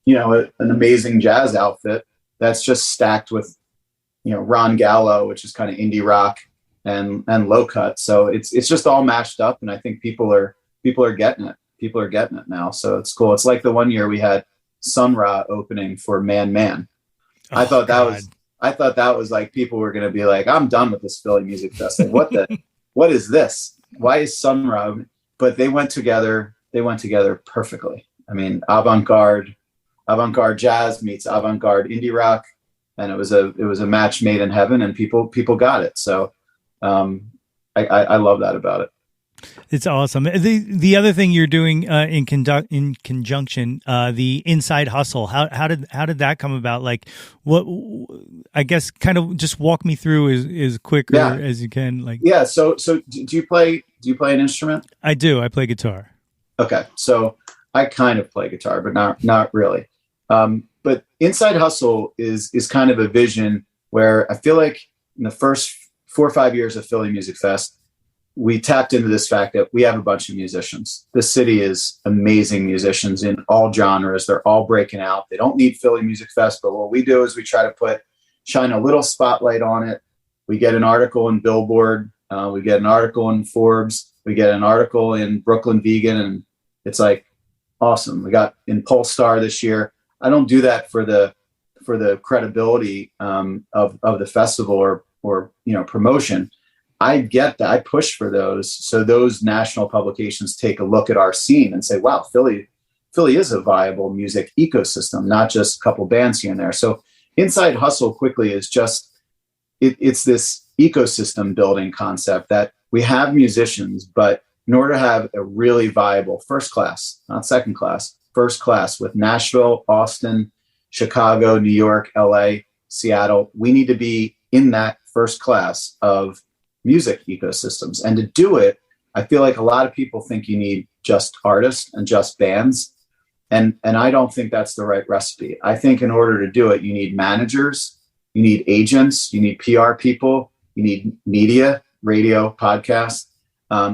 an amazing jazz outfit that's just stacked with Ron Gallo, which is kind of indie rock, and low cut. So it's just all mashed up, and I think people are getting it. People are getting it now. So it's cool. It's like the one year we had Sun Ra opening for Man. I thought that was like, people were going to be like, I'm done with this Philly Music Fest. Like, what is this? Why is Sun Ra? But they went together perfectly. Avant-garde jazz meets avant-garde indie rock. And it was a match made in heaven, and people got it. So I love that about it. It's awesome. The other thing you're doing in conjunction, the Inside Hustle. How did that come about? Like, what? I guess kind of just walk me through as quick as you can. Like, yeah. So do you play an instrument? I do. I play guitar. Okay, so I kind of play guitar, but not really. But Inside Hustle is kind of a vision where I feel like in the first 4 or 5 years of Philly Music Fest, we tapped into this fact that we have a bunch of musicians. The city is amazing musicians in all genres. They're all breaking out. They don't need Philly Music Fest, but what we do is we try to shine a little spotlight on it. We get an article in Billboard. We get an article in Forbes. We get an article in Brooklyn Vegan, and it's like awesome. We got in Pulse Star this year. I don't do that for the credibility of the festival or promotion. I get that. I push for those. So those national publications take a look at our scene and say, wow, Philly is a viable music ecosystem, not just a couple bands here and there. So Inside Hustle quickly is just, it's this ecosystem building concept that we have musicians, but in order to have a really viable first class, not second class, first class with Nashville, Austin, Chicago, New York, LA, Seattle, we need to be in that first class of music ecosystems. And to do it, I feel like a lot of people think you need just artists and just bands. And I don't think that's the right recipe. I think in order to do it, you need managers, you need agents, you need PR people, you need media, radio, podcast,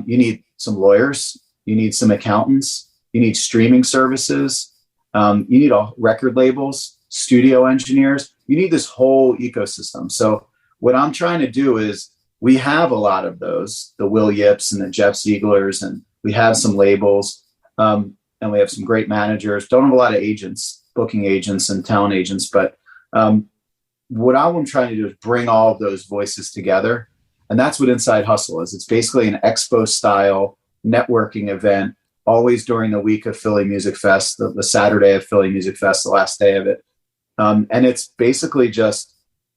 you need some lawyers, you need some accountants, you need streaming services, you need all record labels, studio engineers, you need this whole ecosystem. So what I'm trying to do is, we have a lot of those, the Will Yips and the Jeff Zieglers, and we have some labels, and we have some great managers. Don't have a lot of agents, booking agents and talent agents, but what I'm trying to do is bring all of those voices together. And that's what Inside Hustle is. It's basically an expo style networking event, always during the week of Philly Music Fest, the Saturday of Philly Music Fest, the last day of it. And it's basically just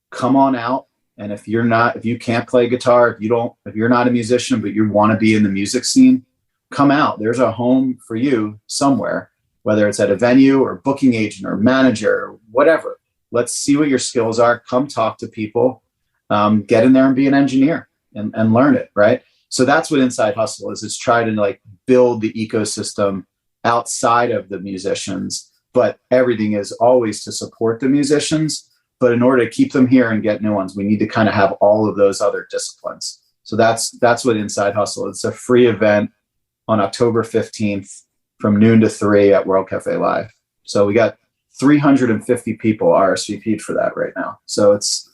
come on out. And if you can't play guitar, if you're not a musician, but you want to be in the music scene, come out. There's a home for you somewhere, whether it's at a venue or booking agent or manager or whatever. Let's see what your skills are. Come talk to people, get in there and be an engineer and learn it. Right. So that's what Inside Hustle is. It's trying to like build the ecosystem outside of the musicians, but everything is always to support the musicians. But in order to keep them here and get new ones, we need to kind of have all of those other disciplines. So that's what Inside Hustle is. It's a free event on October 15th from noon to 3 at World Cafe Live. So we got 350 people RSVP'd for that right now. So it's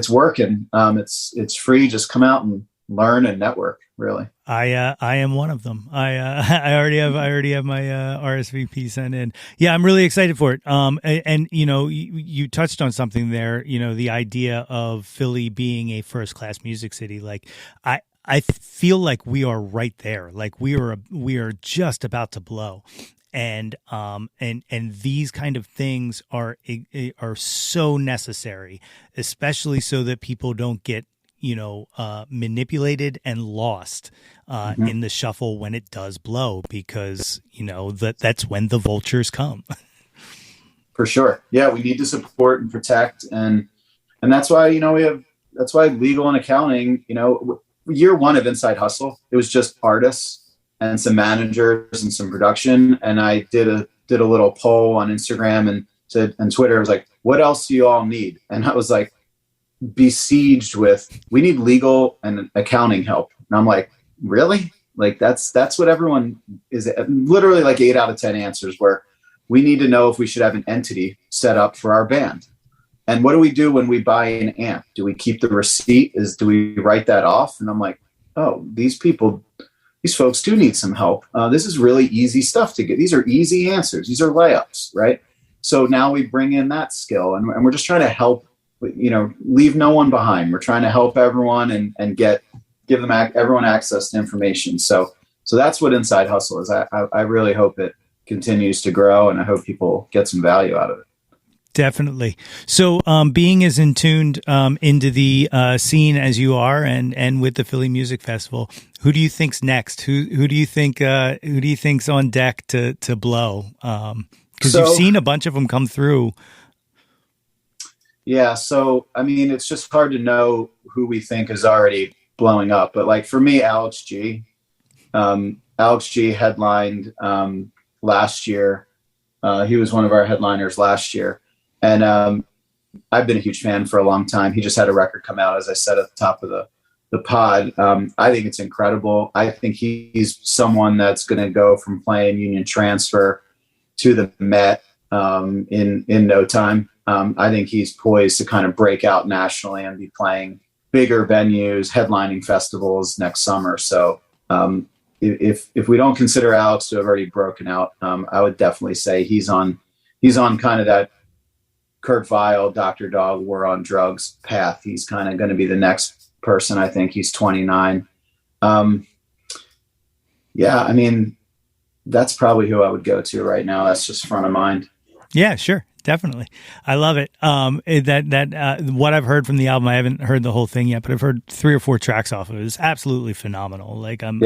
working. It's free. Just come out and learn and network, really. I am one of them. I already have my RSVP sent in. Yeah, I'm really excited for it. And you know, you touched on something there, you know, the idea of Philly being a first class music city. Like I feel like we are right there. Like we are just about to blow. And these kind of things are so necessary, especially so that people don't get, you know, manipulated and lost in the shuffle when it does blow, because, you know, that's when the vultures come. For sure. Yeah, we need to support and protect. And that's why, you know, that's why legal and accounting, you know, year one of Inside Hustle, it was just artists and some managers and some production. And I did a little poll on Instagram and said, and Twitter, I was like, what else do you all need? And I was like, besieged with, we need legal and accounting help. And I'm like, really? Like that's what everyone is. Literally like 8 out of 10 answers where we need to know if we should have an entity set up for our band. And what do we do when we buy an amp? Do we keep the receipt? Do we write that off? And I'm like, oh, these folks do need some help. This is really easy stuff to get. These are easy answers. These are layups, right? So now we bring in that skill, and we're just trying to help, you know, leave no one behind. We're trying to help everyone and give them everyone access to information. So that's what Inside Hustle is. I really hope it continues to grow, and I hope people get some value out of it. Definitely. So, being as in tuned into the scene as you are, and with the Philly Music Festival, who do you think's next? Who do you think's on deck to blow? Because you've seen a bunch of them come through. Yeah. So, I mean, it's just hard to know who we think is already blowing up. But like for me, Alex G headlined last year. He was one of our headliners last year. And I've been a huge fan for a long time. He just had a record come out, as I said at the top of the pod. I think it's incredible. I think he's someone that's going to go from playing Union Transfer to the Met in no time. I think he's poised to kind of break out nationally and be playing bigger venues, headlining festivals next summer. So if we don't consider Alex to have already broken out, I would definitely say he's on kind of that Kurt Vile, Dr. Dog, War on Drugs path. He's kind of going to be the next person. I think he's 29. Yeah, I mean, that's probably who I would go to right now. That's just front of mind. Yeah, sure. definitely. I love it. What I've heard from the album, I haven't heard the whole thing yet, but I've heard 3 or 4 tracks off of it. It's absolutely phenomenal. Like I'm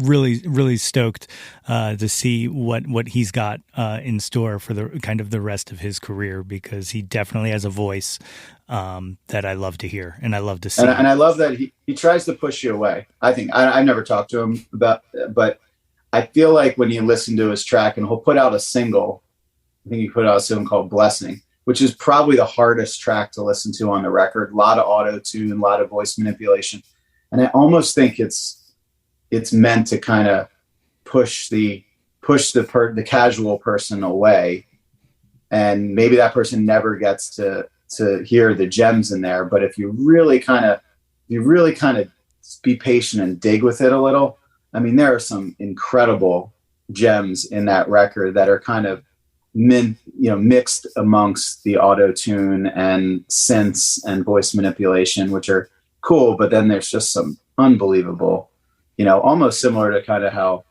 really, really stoked to see what he's got in store for the kind of the rest of his career, because he definitely has a voice that I love to hear and I love to see. And I love that he tries to push you away. I think I've never talked to him about, but I feel like when you listen to his track, and he'll put out a single, I think he put out a song called Blessing, which is probably the hardest track to listen to on the record. A lot of auto-tune, a lot of voice manipulation. And I almost think it's meant to kind of push the casual person away. And maybe that person never gets to hear the gems in there. But if you really kind of be patient and dig with it a little, I mean, there are some incredible gems in that record that are kind of mixed amongst the auto-tune and synths and voice manipulation, which are cool. But then there's just some unbelievable, almost similar to kind of how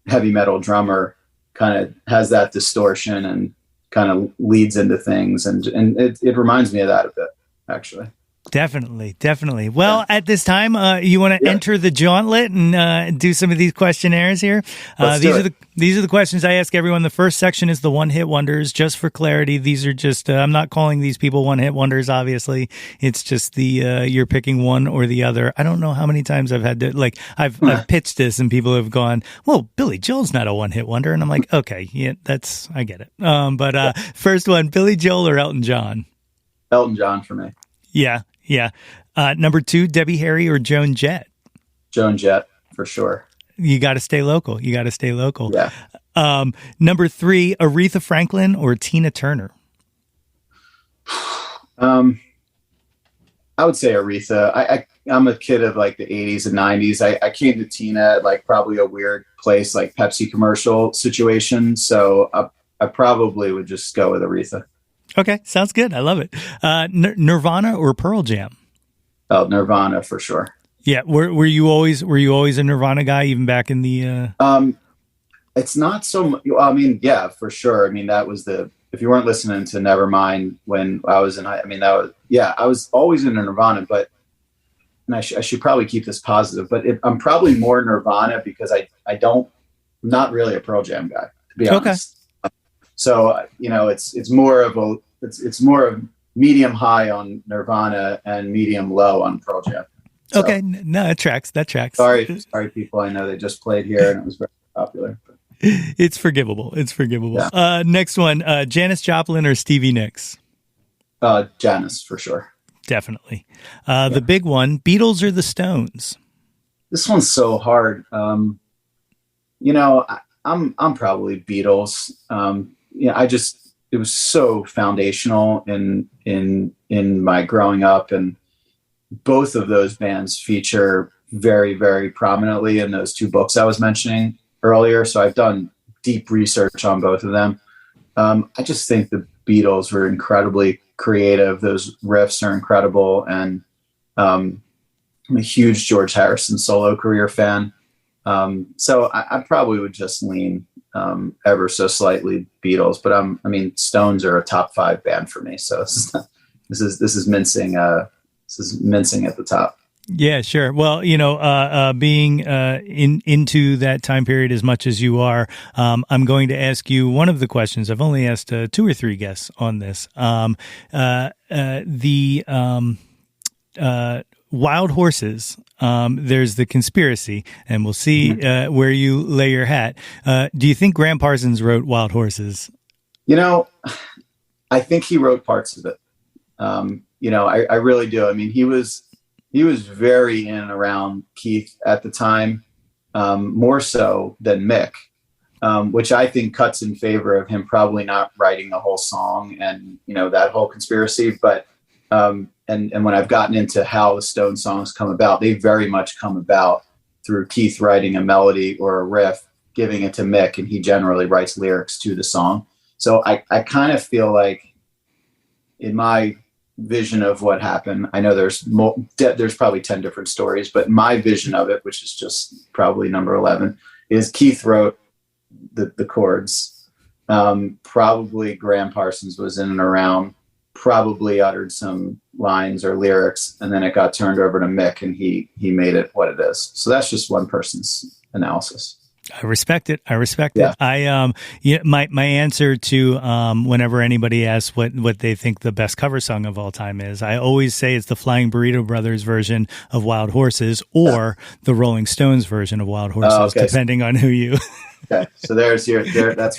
heavy metal drummer kind of has that distortion and kind of leads into things. And it reminds me of that a bit, actually. Definitely. Well, at this time, you want to enter the Jawntlet and do some of these questionnaires here. These are the questions I ask everyone. The first section is the one-hit wonders. Just for clarity, these are just I'm not calling these people one-hit wonders. Obviously, it's just the you're picking one or the other. I don't know how many times I've had to I've pitched this and people have gone, "Well, Billy Joel's not a one-hit wonder," and I'm like, "Okay, yeah, I get it." But first one, Billy Joel or Elton John? Elton John for me. Yeah. Number 2, Debbie Harry or Joan Jett? Joan Jett, for sure. You got to stay local. Yeah. Number 3, Aretha Franklin or Tina Turner? I would say Aretha. I'm a kid of like the 80s and 90s. I came to Tina at like probably a weird place, like Pepsi commercial situation. So I probably would just go with Aretha. Okay, sounds good. I love it. Nirvana or Pearl Jam? Oh, Nirvana for sure. Yeah, were you always a Nirvana guy even back in the? It's not so. I mean, yeah, for sure. I mean, that was if you weren't listening to Nevermind when I was in. I mean, I was always into Nirvana, but and I should probably keep this positive. But I'm probably more Nirvana because I'm not really a Pearl Jam guy, to be honest. So it's more of it's more of medium high on Nirvana and medium low on Pearl Jam. So, okay, no, that tracks. Sorry, people. I know they just played here and it was very popular. But. It's forgivable. Yeah. Next one, Janis Joplin or Stevie Nicks? Janis for sure. Definitely. The big one, Beatles or the Stones? This one's so hard. I'm probably Beatles. It was so foundational in my growing up, and both of those bands feature very, very prominently in those 2 books I was mentioning earlier. So I've done deep research on both of them. I just think the Beatles were incredibly creative. Those riffs are incredible. And I'm a huge George Harrison solo career fan. So I probably would just lean ever so slightly Beatles, but Stones are a top 5 band for me. So this is mincing at the top. Yeah, sure. Well, being into that time period as much as you are, I'm going to ask you one of the questions. I've only asked 2 or 3 guests on this. Wild horses. There's the conspiracy, and we'll see where you lay your hat. Do you think Graham Parsons wrote Wild Horses? I think he wrote parts of it. I really do. I mean, he was very in and around Keith at the time, more so than Mick, which I think cuts in favor of him probably not writing the whole song and, that whole conspiracy. But and when I've gotten into how the Stone songs come about, they very much come about through Keith writing a melody or a riff, giving it to Mick, and he generally writes lyrics to the song. So I kind of feel like in my vision of what happened, I know there's probably 10 different stories, but my vision of it, which is just probably number 11, is Keith wrote the chords Probably Graham Parsons was in and around, probably uttered some lines or lyrics, and then it got turned over to Mick, and he made it what it is. So that's just one person's analysis. I respect it. My answer to whenever anybody asks what they think the best cover song of all time is, I always say it's the Flying Burrito Brothers version of Wild Horses or the Rolling Stones version of Wild Horses, depending on who you. Okay, so that's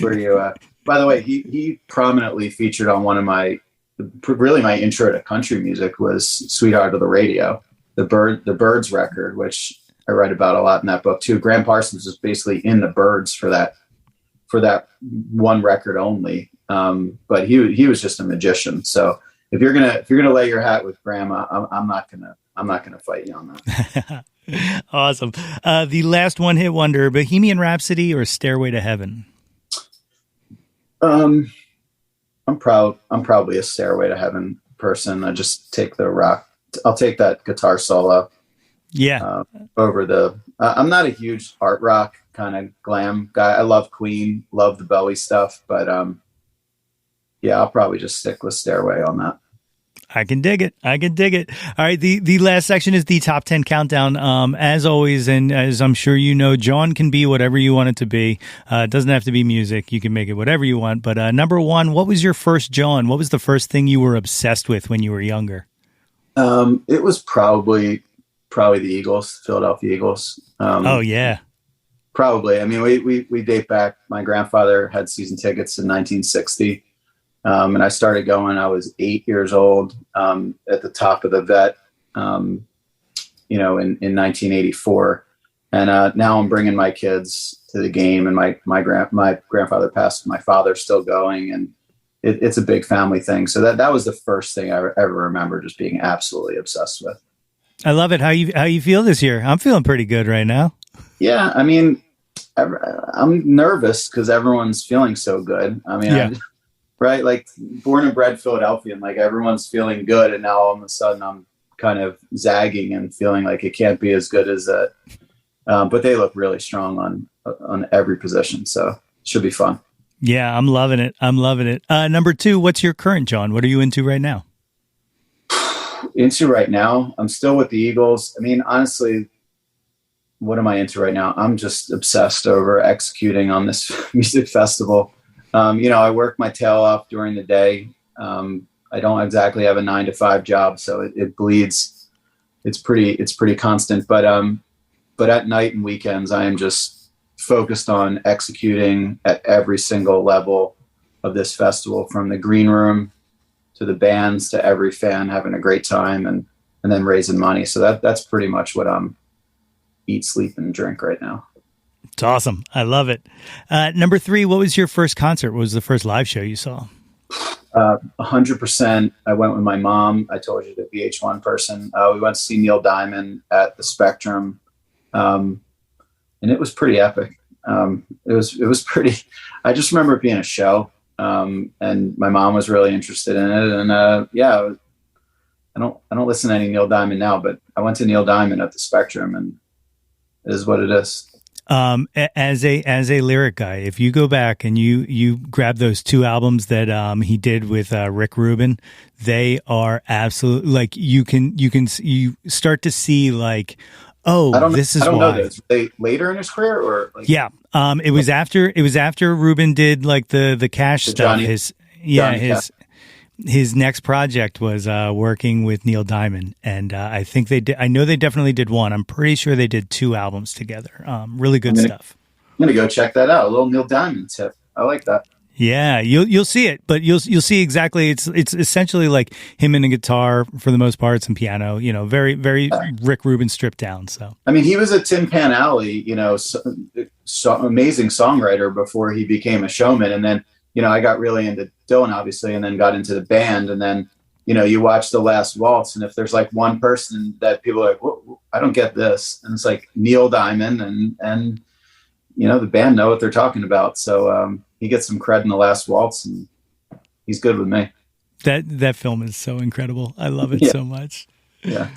where you. By the way, he prominently featured on one of my intro to country music was "Sweetheart of the Radio," the Byrds record, which I write about a lot in that book too. Graham Parsons was basically in the Byrds for that one record only. But he was just a magician. So if you're gonna lay your hat with Graham, I'm not gonna fight you on that. Awesome. The last one hit wonder: Bohemian Rhapsody or Stairway to Heaven? I'm probably a Stairway to Heaven person. I just take the rock. I'll take that guitar solo. Yeah. Over I'm not a huge art rock kind of glam guy. I love Queen, love the Bowie stuff, but yeah, I'll probably just stick with Stairway on that. I can dig it. All right. The last section is the top 10 countdown. As always, and as I'm sure you know, Jawn can be whatever you want it to be. It doesn't have to be music. You can make it whatever you want. But number one, what was your first Jawn? What was the first thing you were obsessed with when you were younger? It was probably the Eagles, Philadelphia Eagles. Oh yeah. Probably. I mean, we date back. My grandfather had season tickets in 1960. And I started going, I was 8 years old, at the top of the vet, in 1984. And, now I'm bringing my kids to the game, and my grandfather passed, my father's still going, and it's a big family thing. So that was the first thing I ever remember just being absolutely obsessed with. I love it. How you feel this year? I'm feeling pretty good right now. Yeah. I mean, I'm nervous because everyone's feeling so good. I mean, yeah. Right? Like born and bred Philadelphian, like everyone's feeling good, and now all of a sudden I'm kind of zagging and feeling like it can't be as good as that. But they look really strong on every position, so it should be fun. Yeah, I'm loving it. Number two, what's your current Jawn? What are you into right now? Into right now, I'm still with the Eagles. I mean, honestly, what am I into right now? I'm just obsessed over executing on this music festival. I work my tail off during the day. I don't exactly have a 9-to-5 job, so it bleeds. It's pretty constant, but at night and weekends, I am just focused on executing at every single level of this festival, from the green room to the bands to every fan having a great time and then raising money. So that's pretty much what I'm eat, sleep, and drink right now. It's awesome. I love it. Number three, what was your first concert? What was the first live show you saw? 100%. I went with my mom. I told you, the VH1 person. We went to see Neil Diamond at the Spectrum. And it was pretty epic. It was pretty, I just remember it being a show. And my mom was really interested in it. And, I don't listen to any Neil Diamond now, but I went to Neil Diamond at the Spectrum, and it is what it is. As a lyric guy, if you go back and you grab those two albums that he did with Rick Rubin, they are absolutely, like, you start to see, like, this is why. I don't know this. They later in his career, or like, yeah, it was after Rubin did like the Cash stuff. His next project was working with Neil Diamond, and I think they did. I know they definitely did one. I'm pretty sure they did 2 albums together. Really good stuff. I'm gonna go check that out. A little Neil Diamond tip. I like that. Yeah, you'll see it, but you'll see exactly. It's essentially like him and a guitar for the most part, some piano. Very very Rick Rubin stripped down. So I mean, he was a Tin Pan Alley, amazing songwriter before he became a showman, and then I got really into Dylan, obviously, and then got into the band, and then you watch The Last Waltz, and if there's like one person that people are like, whoa, I don't get this, and it's like Neil Diamond, and the band know what they're talking about. So he gets some cred in The Last Waltz, and he's good with me. That film is so incredible. I love it so much. Yeah.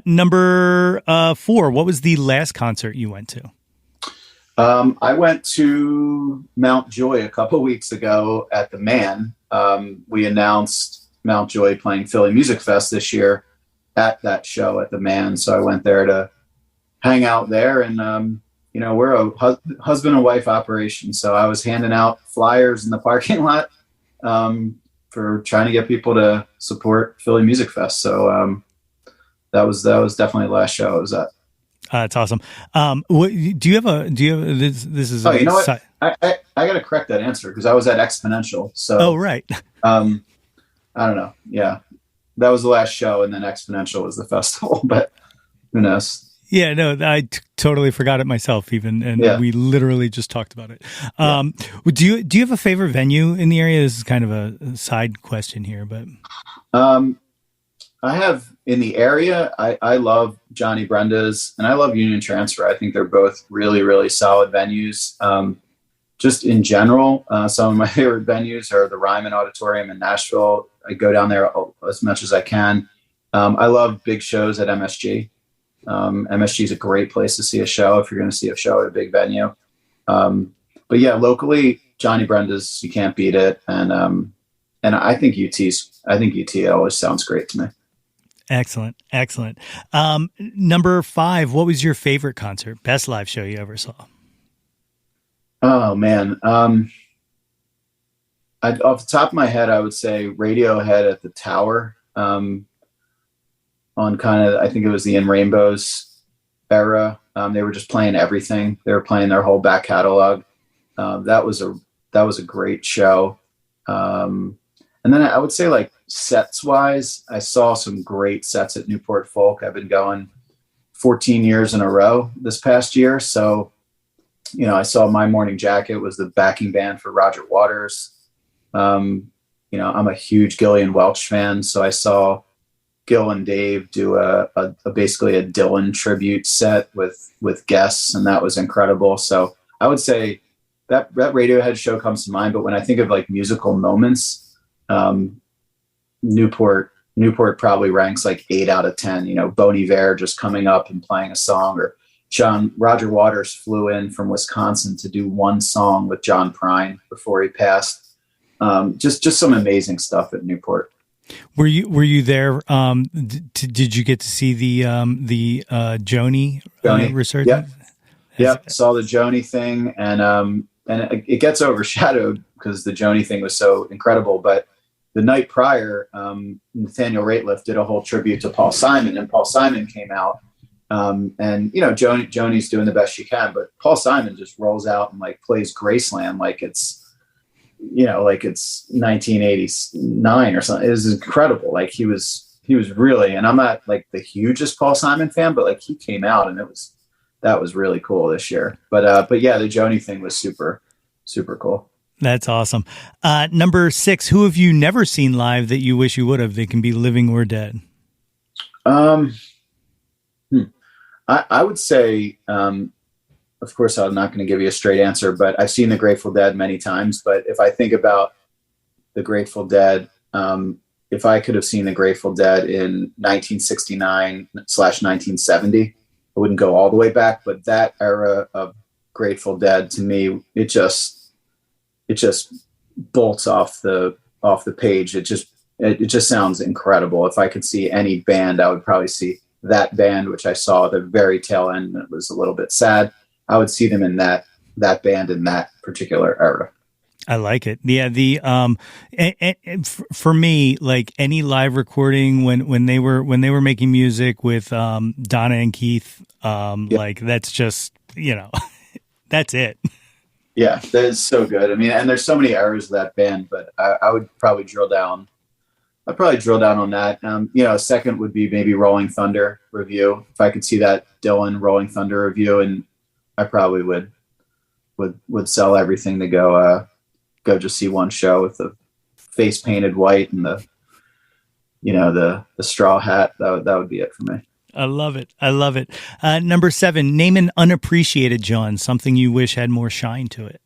Number 4, what was the last concert you went to? I went to Mount Joy a couple weeks ago at the Man. We announced Mount Joy playing Philly Music Fest this year at that show at the Man. So I went there to hang out there, and we're a husband and wife operation. So I was handing out flyers in the parking lot for trying to get people to support Philly Music Fest. So that was definitely the last show I was at. That's awesome. Do you have this? This is. Oh, you know what? I got to correct that answer because I was at Exponential. So. Oh, right. I don't know. Yeah, that was the last show, and then Exponential was the festival. But who knows? Yeah, no, I totally forgot it myself. We literally just talked about it. Do you have a favorite venue in the area? This is kind of a side question here, but. I have in the area, I love Johnny Brenda's and I love Union Transfer. I think they're both really, really solid venues. Just in general, some of my favorite venues are the Ryman Auditorium in Nashville. I go down there as much as I can. I love big shows at MSG. MSG is a great place to see a show if you're going to see a show at a big venue. But yeah, locally, Johnny Brenda's, you can't beat it. And I think UT always sounds great to me. Excellent. Number 5, what was your favorite concert? Best live show you ever saw? Oh man. Off the top of my head, I would say Radiohead at the Tower, on kind of, I think it was the In Rainbows era. They were just playing everything. They were playing their whole back catalog. That was a great show. And then I would say, like, sets wise, I saw some great sets at Newport Folk. I've been going 14 years in a row this past year. So, I saw My Morning Jacket was the backing band for Roger Waters. I'm a huge Gillian Welch fan. So I saw Gil and Dave do basically a Dylan tribute set with guests, and that was incredible. So I would say that Radiohead show comes to mind. But when I think of like musical moments, Newport probably ranks like 8 out of 10. Bon Iver just coming up and playing a song, or Roger Waters flew in from Wisconsin to do one song with John Prine before he passed. Just some amazing stuff at Newport. Were you there? Did you get to see the Joni resurgence? Yep. Saw the Joni thing, and it gets overshadowed because the Joni thing was so incredible. But the night prior, Nathaniel Rateliff did a whole tribute to Paul Simon, and Paul Simon came out. And Joni's doing the best she can, but Paul Simon just rolls out and like plays Graceland like it's 1989 or something. It was incredible. Like he was really, and I'm not like the hugest Paul Simon fan, but like he came out and that was really cool this year. But yeah, the Joni thing was super, super cool. That's awesome. Number 6, who have you never seen live that you wish you would have? They can be living or dead. I would say, of course, I'm not going to give you a straight answer, but I've seen the Grateful Dead many times. But if I think about the Grateful Dead, if I could have seen the Grateful Dead in 1969/1970, I wouldn't go all the way back, but that era of Grateful Dead, to me, it just bolts off the page. It just sounds incredible. If I could see any band, I would probably see that band, which I saw at the very tail end, and it was a little bit sad. I would see them in that band in that particular era. I like it. Yeah. For me, like any live recording when they were making music with Donna and Keith, like that's just, that's it. Yeah, that is so good. I mean, and there's so many eras of that band, but I would probably drill down. I'd probably drill down on that. A second would be maybe Rolling Thunder review. If I could see that Dylan Rolling Thunder review, and I probably would sell everything to go just see one show with the face painted white and the straw hat. That would be it for me. I love it. Number 7, name an unappreciated Jawn, something you wish had more shine to it.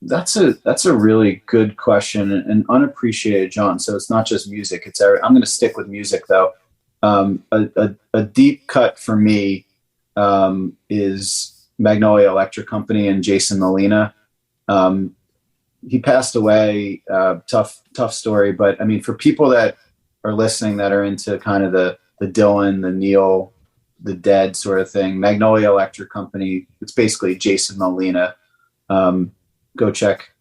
That's a really good question. An unappreciated Jawn. So it's not just music. I'm going to stick with music though. A deep cut for me is Magnolia Electric Company and Jason Molina. He passed away, tough story. But I mean, for people that are listening that are into kind of the Dylan, the Neil, the Dead sort of thing, Magnolia Electric Company, it's basically Jason Molina. Go check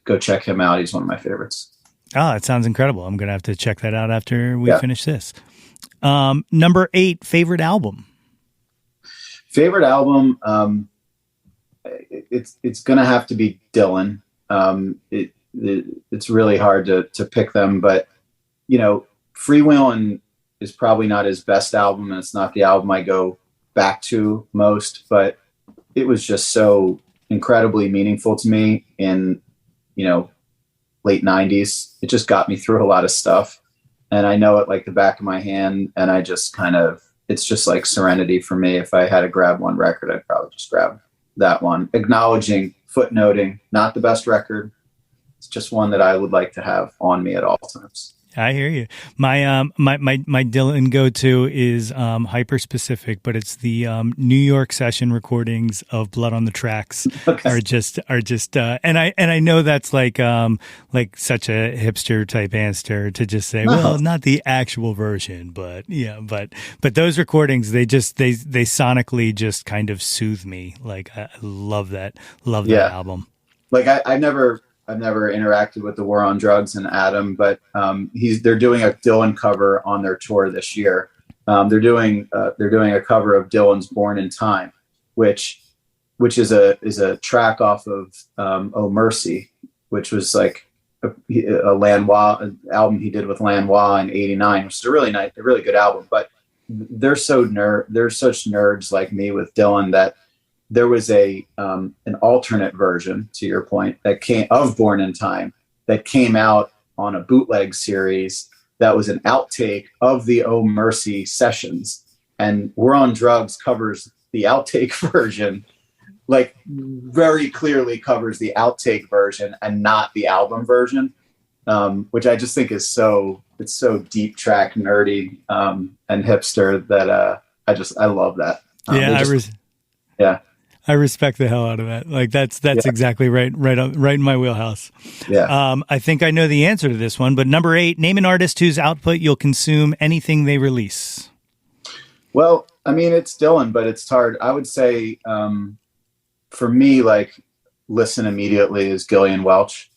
him out. He's one of my favorites. Oh, it sounds incredible. I'm going to have to check that out after we finish this. Number 8, favorite album. Favorite album. It's going to have to be Dylan. It's really hard to pick them, but Freewheelin' is probably not his best album, and it's not the album I go back to most, but it was just so incredibly meaningful to me in, late 90s. It just got me through a lot of stuff, and I know it like the back of my hand, and I just it's just like Serenity for me. If I had to grab one record, I'd probably just grab that one, acknowledging, footnoting, not the best record. It's just one that I would like to have on me at all times. I hear you. My Dylan go-to is hyper specific, but it's the New York session recordings of Blood on the Tracks. Okay. are just and I know that's like such a hipster type answer to just say, well, not the actual version, but but those recordings, they sonically just kind of soothe me. Like I love that album. Like I've never interacted with the War on Drugs and Adam, but they're doing a Dylan cover on their tour this year. They're doing a cover of Dylan's "Born in Time," which is a track off of "Oh Mercy," which was like a Lanois album he did with Lanois in '89, which is a really good album. But they're such nerds like me with Dylan that there was an alternate version, to your point, of Born in Time that came out on a bootleg series that was an outtake of the Oh Mercy sessions. And We're on Drugs covers the outtake version, like very clearly covers the outtake version and not the album version, which I just think it's so deep track nerdy and hipster that I love that. I respect the hell out of that. Like that's exactly right in my wheelhouse. Yeah. I think I know the answer to this one, but number 8, name an artist whose output you'll consume anything they release. Well, I mean, it's Dylan, but it's hard. I would say, for me, like listen immediately is Gillian Welch.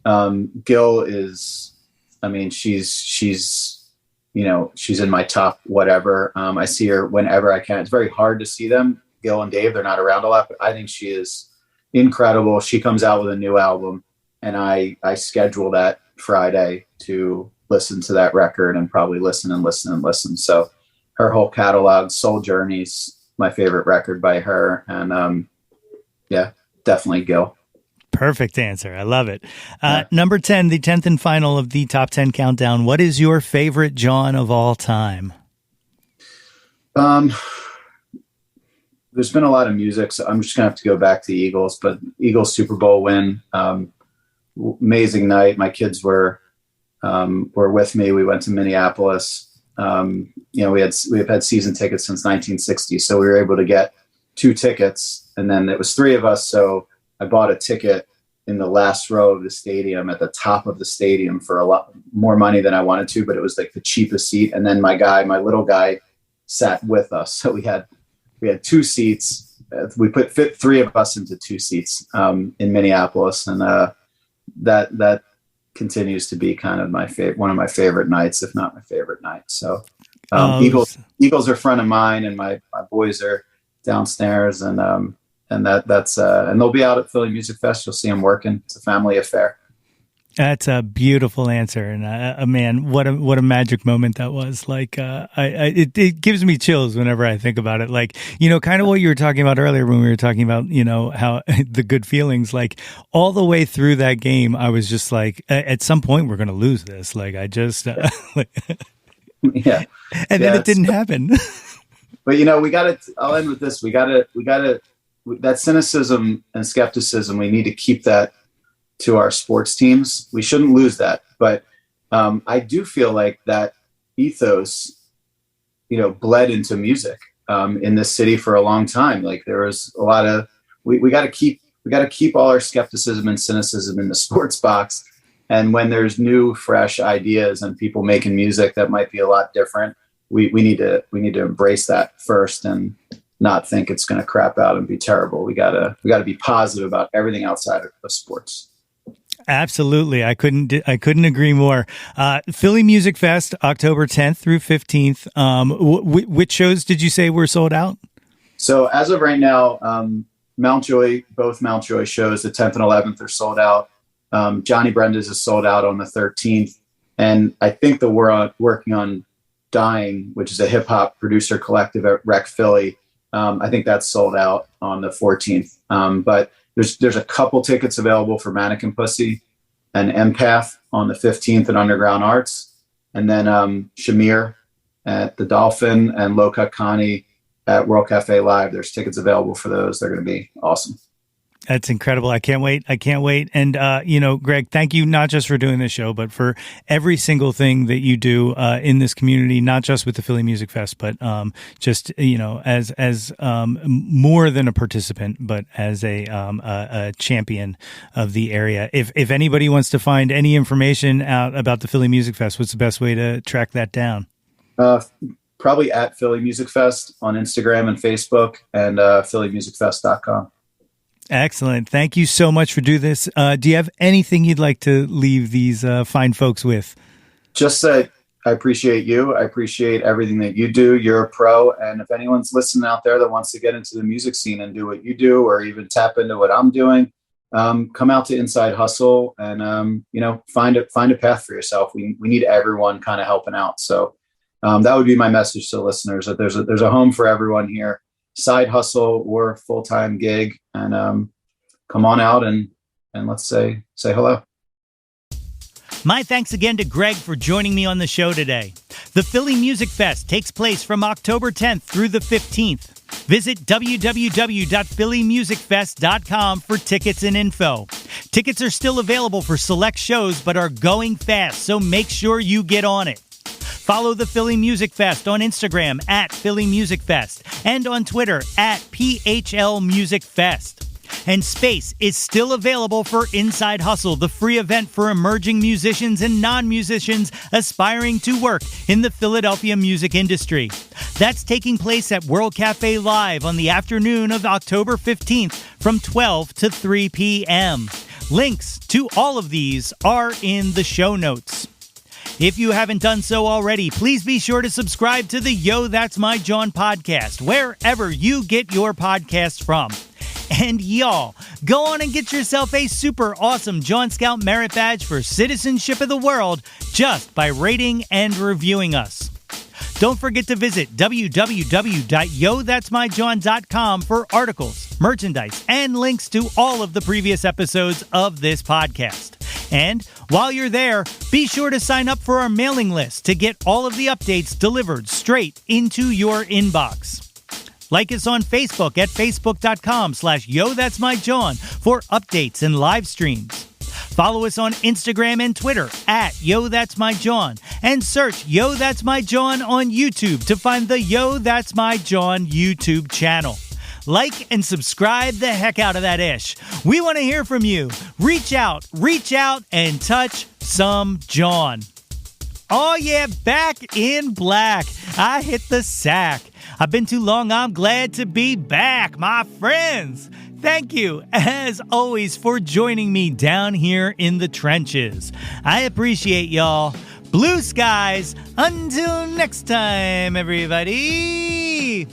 Gil is, I mean, she's in my top whatever. I see her whenever I can. It's very hard to see them. Gil and Dave, they're not around a lot, but I think she is incredible. She comes out with a new album, and I schedule that Friday to listen to that record and probably listen. So her whole catalog, Soul Journey's my favorite record by her. And definitely Gil. Perfect answer. I love it. Number 10, the 10th and final of the top 10 countdown. What is your favorite Jawn of all time? There's been a lot of music, so I'm just gonna have to go back to Eagles, but Eagles Super Bowl win, amazing night. My kids were with me. We went to Minneapolis. We've had season tickets since 1960, so we were able to get 2 tickets, and then it was 3 of us. So I bought a ticket in the last row of the stadium at the top of the stadium for a lot more money than I wanted to, but it was like the cheapest seat. And then my little guy sat with us. So we had 2 seats. We fit 3 of us into 2 seats in Minneapolis, and that continues to be kind of one of my favorite nights, if not my favorite night. So Eagles are front of mind, and my boys are downstairs, and that's and they'll be out at Philly Music Fest. You'll see them working. It's a family affair. That's a beautiful answer, and man, what a magic moment that was. Like, it gives me chills whenever I think about it. Like, kind of what you were talking about earlier when we were talking about, how the good feelings. Like, all the way through that game, I was just like, at some point we're going to lose this. Like, I just, yeah, and then it didn't happen. But we got to. I'll end with this. We got to that cynicism and skepticism. We need to keep that to our sports teams. We shouldn't lose that. But I do feel like that ethos, bled into music. in this city for a long time. Like there was a lot of, we got to keep all our skepticism and cynicism in the sports box. And when there's new, fresh ideas and people making music that might be a lot different, we need to embrace that first and not think it's going to crap out and be terrible. We gotta be positive about everything outside of sports. Absolutely. I couldn't agree more. Philly Music Fest, October 10th through 15th. Which shows did you say were sold out? So as of right now, both Mountjoy shows, the 10th and 11th are sold out. Johnny Brenda's is sold out on the 13th. And I think that we're working on Dying, which is a hip hop producer collective at Rec Philly. I think that's sold out on the 14th. But there's a couple tickets available for Mannequin Pussy and Empath on the 15th at Underground Arts. And then Shamir at the Dolphin and Loka Connie at World Cafe Live. There's tickets available for those. They're going to be awesome. That's incredible. I can't wait. And, Greg, thank you not just for doing this show, but for every single thing that you do in this community, not just with the Philly Music Fest, but just, as more than a participant, but as a champion of the area. If anybody wants to find any information out about the Philly Music Fest, what's the best way to track that down? Probably at Philly Music Fest on Instagram and Facebook, and phillymusicfest.com. Excellent. Thank you so much for doing this. Do you have anything you'd like to leave these fine folks with? Just that I appreciate you. I appreciate everything that you do. You're a pro. And if anyone's listening out there that wants to get into the music scene and do what you do, or even tap into what I'm doing, come out to Inside Hustle and, find a path for yourself. We need everyone kind of helping out. So that would be my message to the listeners, that there's a home for everyone here. Side hustle or full-time gig, and come on out and let's say hello. My thanks again to Greg for joining me on the show today. The Philly Music Fest takes place from October 10th through the 15th. Visit www.phillymusicfest.com for tickets and info. Tickets are still available for select shows but are going fast, so make sure you get on it. Follow the Philly Music Fest on Instagram at Philly Music Fest and on Twitter at PHL Music Fest. And space is still available for Inside Hustle, the free event for emerging musicians and non-musicians aspiring to work in the Philadelphia music industry. That's taking place at World Cafe Live on the afternoon of October 15th from 12 to 3 p.m. Links to all of these are in the show notes. If you haven't done so already, please be sure to subscribe to the Yo, That's My Jawn podcast, wherever you get your podcasts from. And y'all, go on and get yourself a super awesome Jawn Scout Merit Badge for Citizenship of the World just by rating and reviewing us. Don't forget to visit www.yothat'smyjawn.com for articles, merchandise, and links to all of the previous episodes of this podcast. And while you're there, be sure to sign up for our mailing list to get all of the updates delivered straight into your inbox. Like us on Facebook at facebook.com/YoThat'sMyJawn for updates and live streams. Follow us on Instagram and Twitter at Yo That's My Jawn, and search Yo That's My Jawn on YouTube to find the Yo That's My Jawn YouTube channel. Like and subscribe the heck out of that ish. We want to hear from you. Reach out, and touch some Jawn. Oh yeah, back in black. I hit the sack. I've been too long, I'm glad to be back, my friends. Thank you, as always, for joining me down here in the trenches. I appreciate y'all. Blue skies. Until next time, everybody.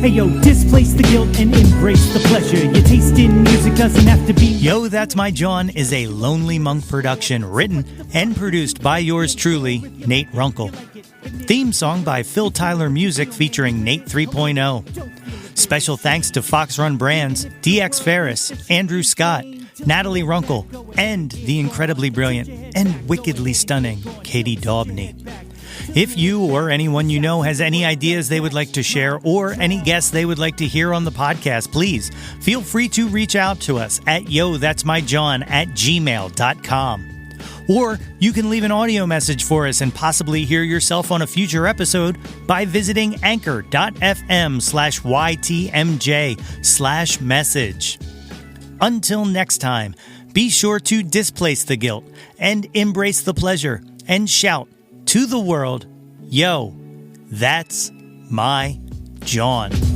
Hey yo, displace the guilt and embrace the pleasure. Your taste in music doesn't have to be. Yo, That's My Jawn is a Lonely Monk production written and produced by yours truly, Nate Runkle. Theme song by Phil Tyler Music featuring Nate 3.0. Special thanks to Fox Run Brands, DX Ferris, Andrew Scott, Natalie Runkle, and the incredibly brilliant and wickedly stunning Katie Daubney. If you or anyone you know has any ideas they would like to share or any guests they would like to hear on the podcast, please feel free to reach out to us at yothat'smyjawn@gmail.com. Or you can leave an audio message for us and possibly hear yourself on a future episode by visiting anchor.fm/YTMJ/message. Until next time, be sure to displace the guilt and embrace the pleasure and shout to the world, yo, that's my Jawn.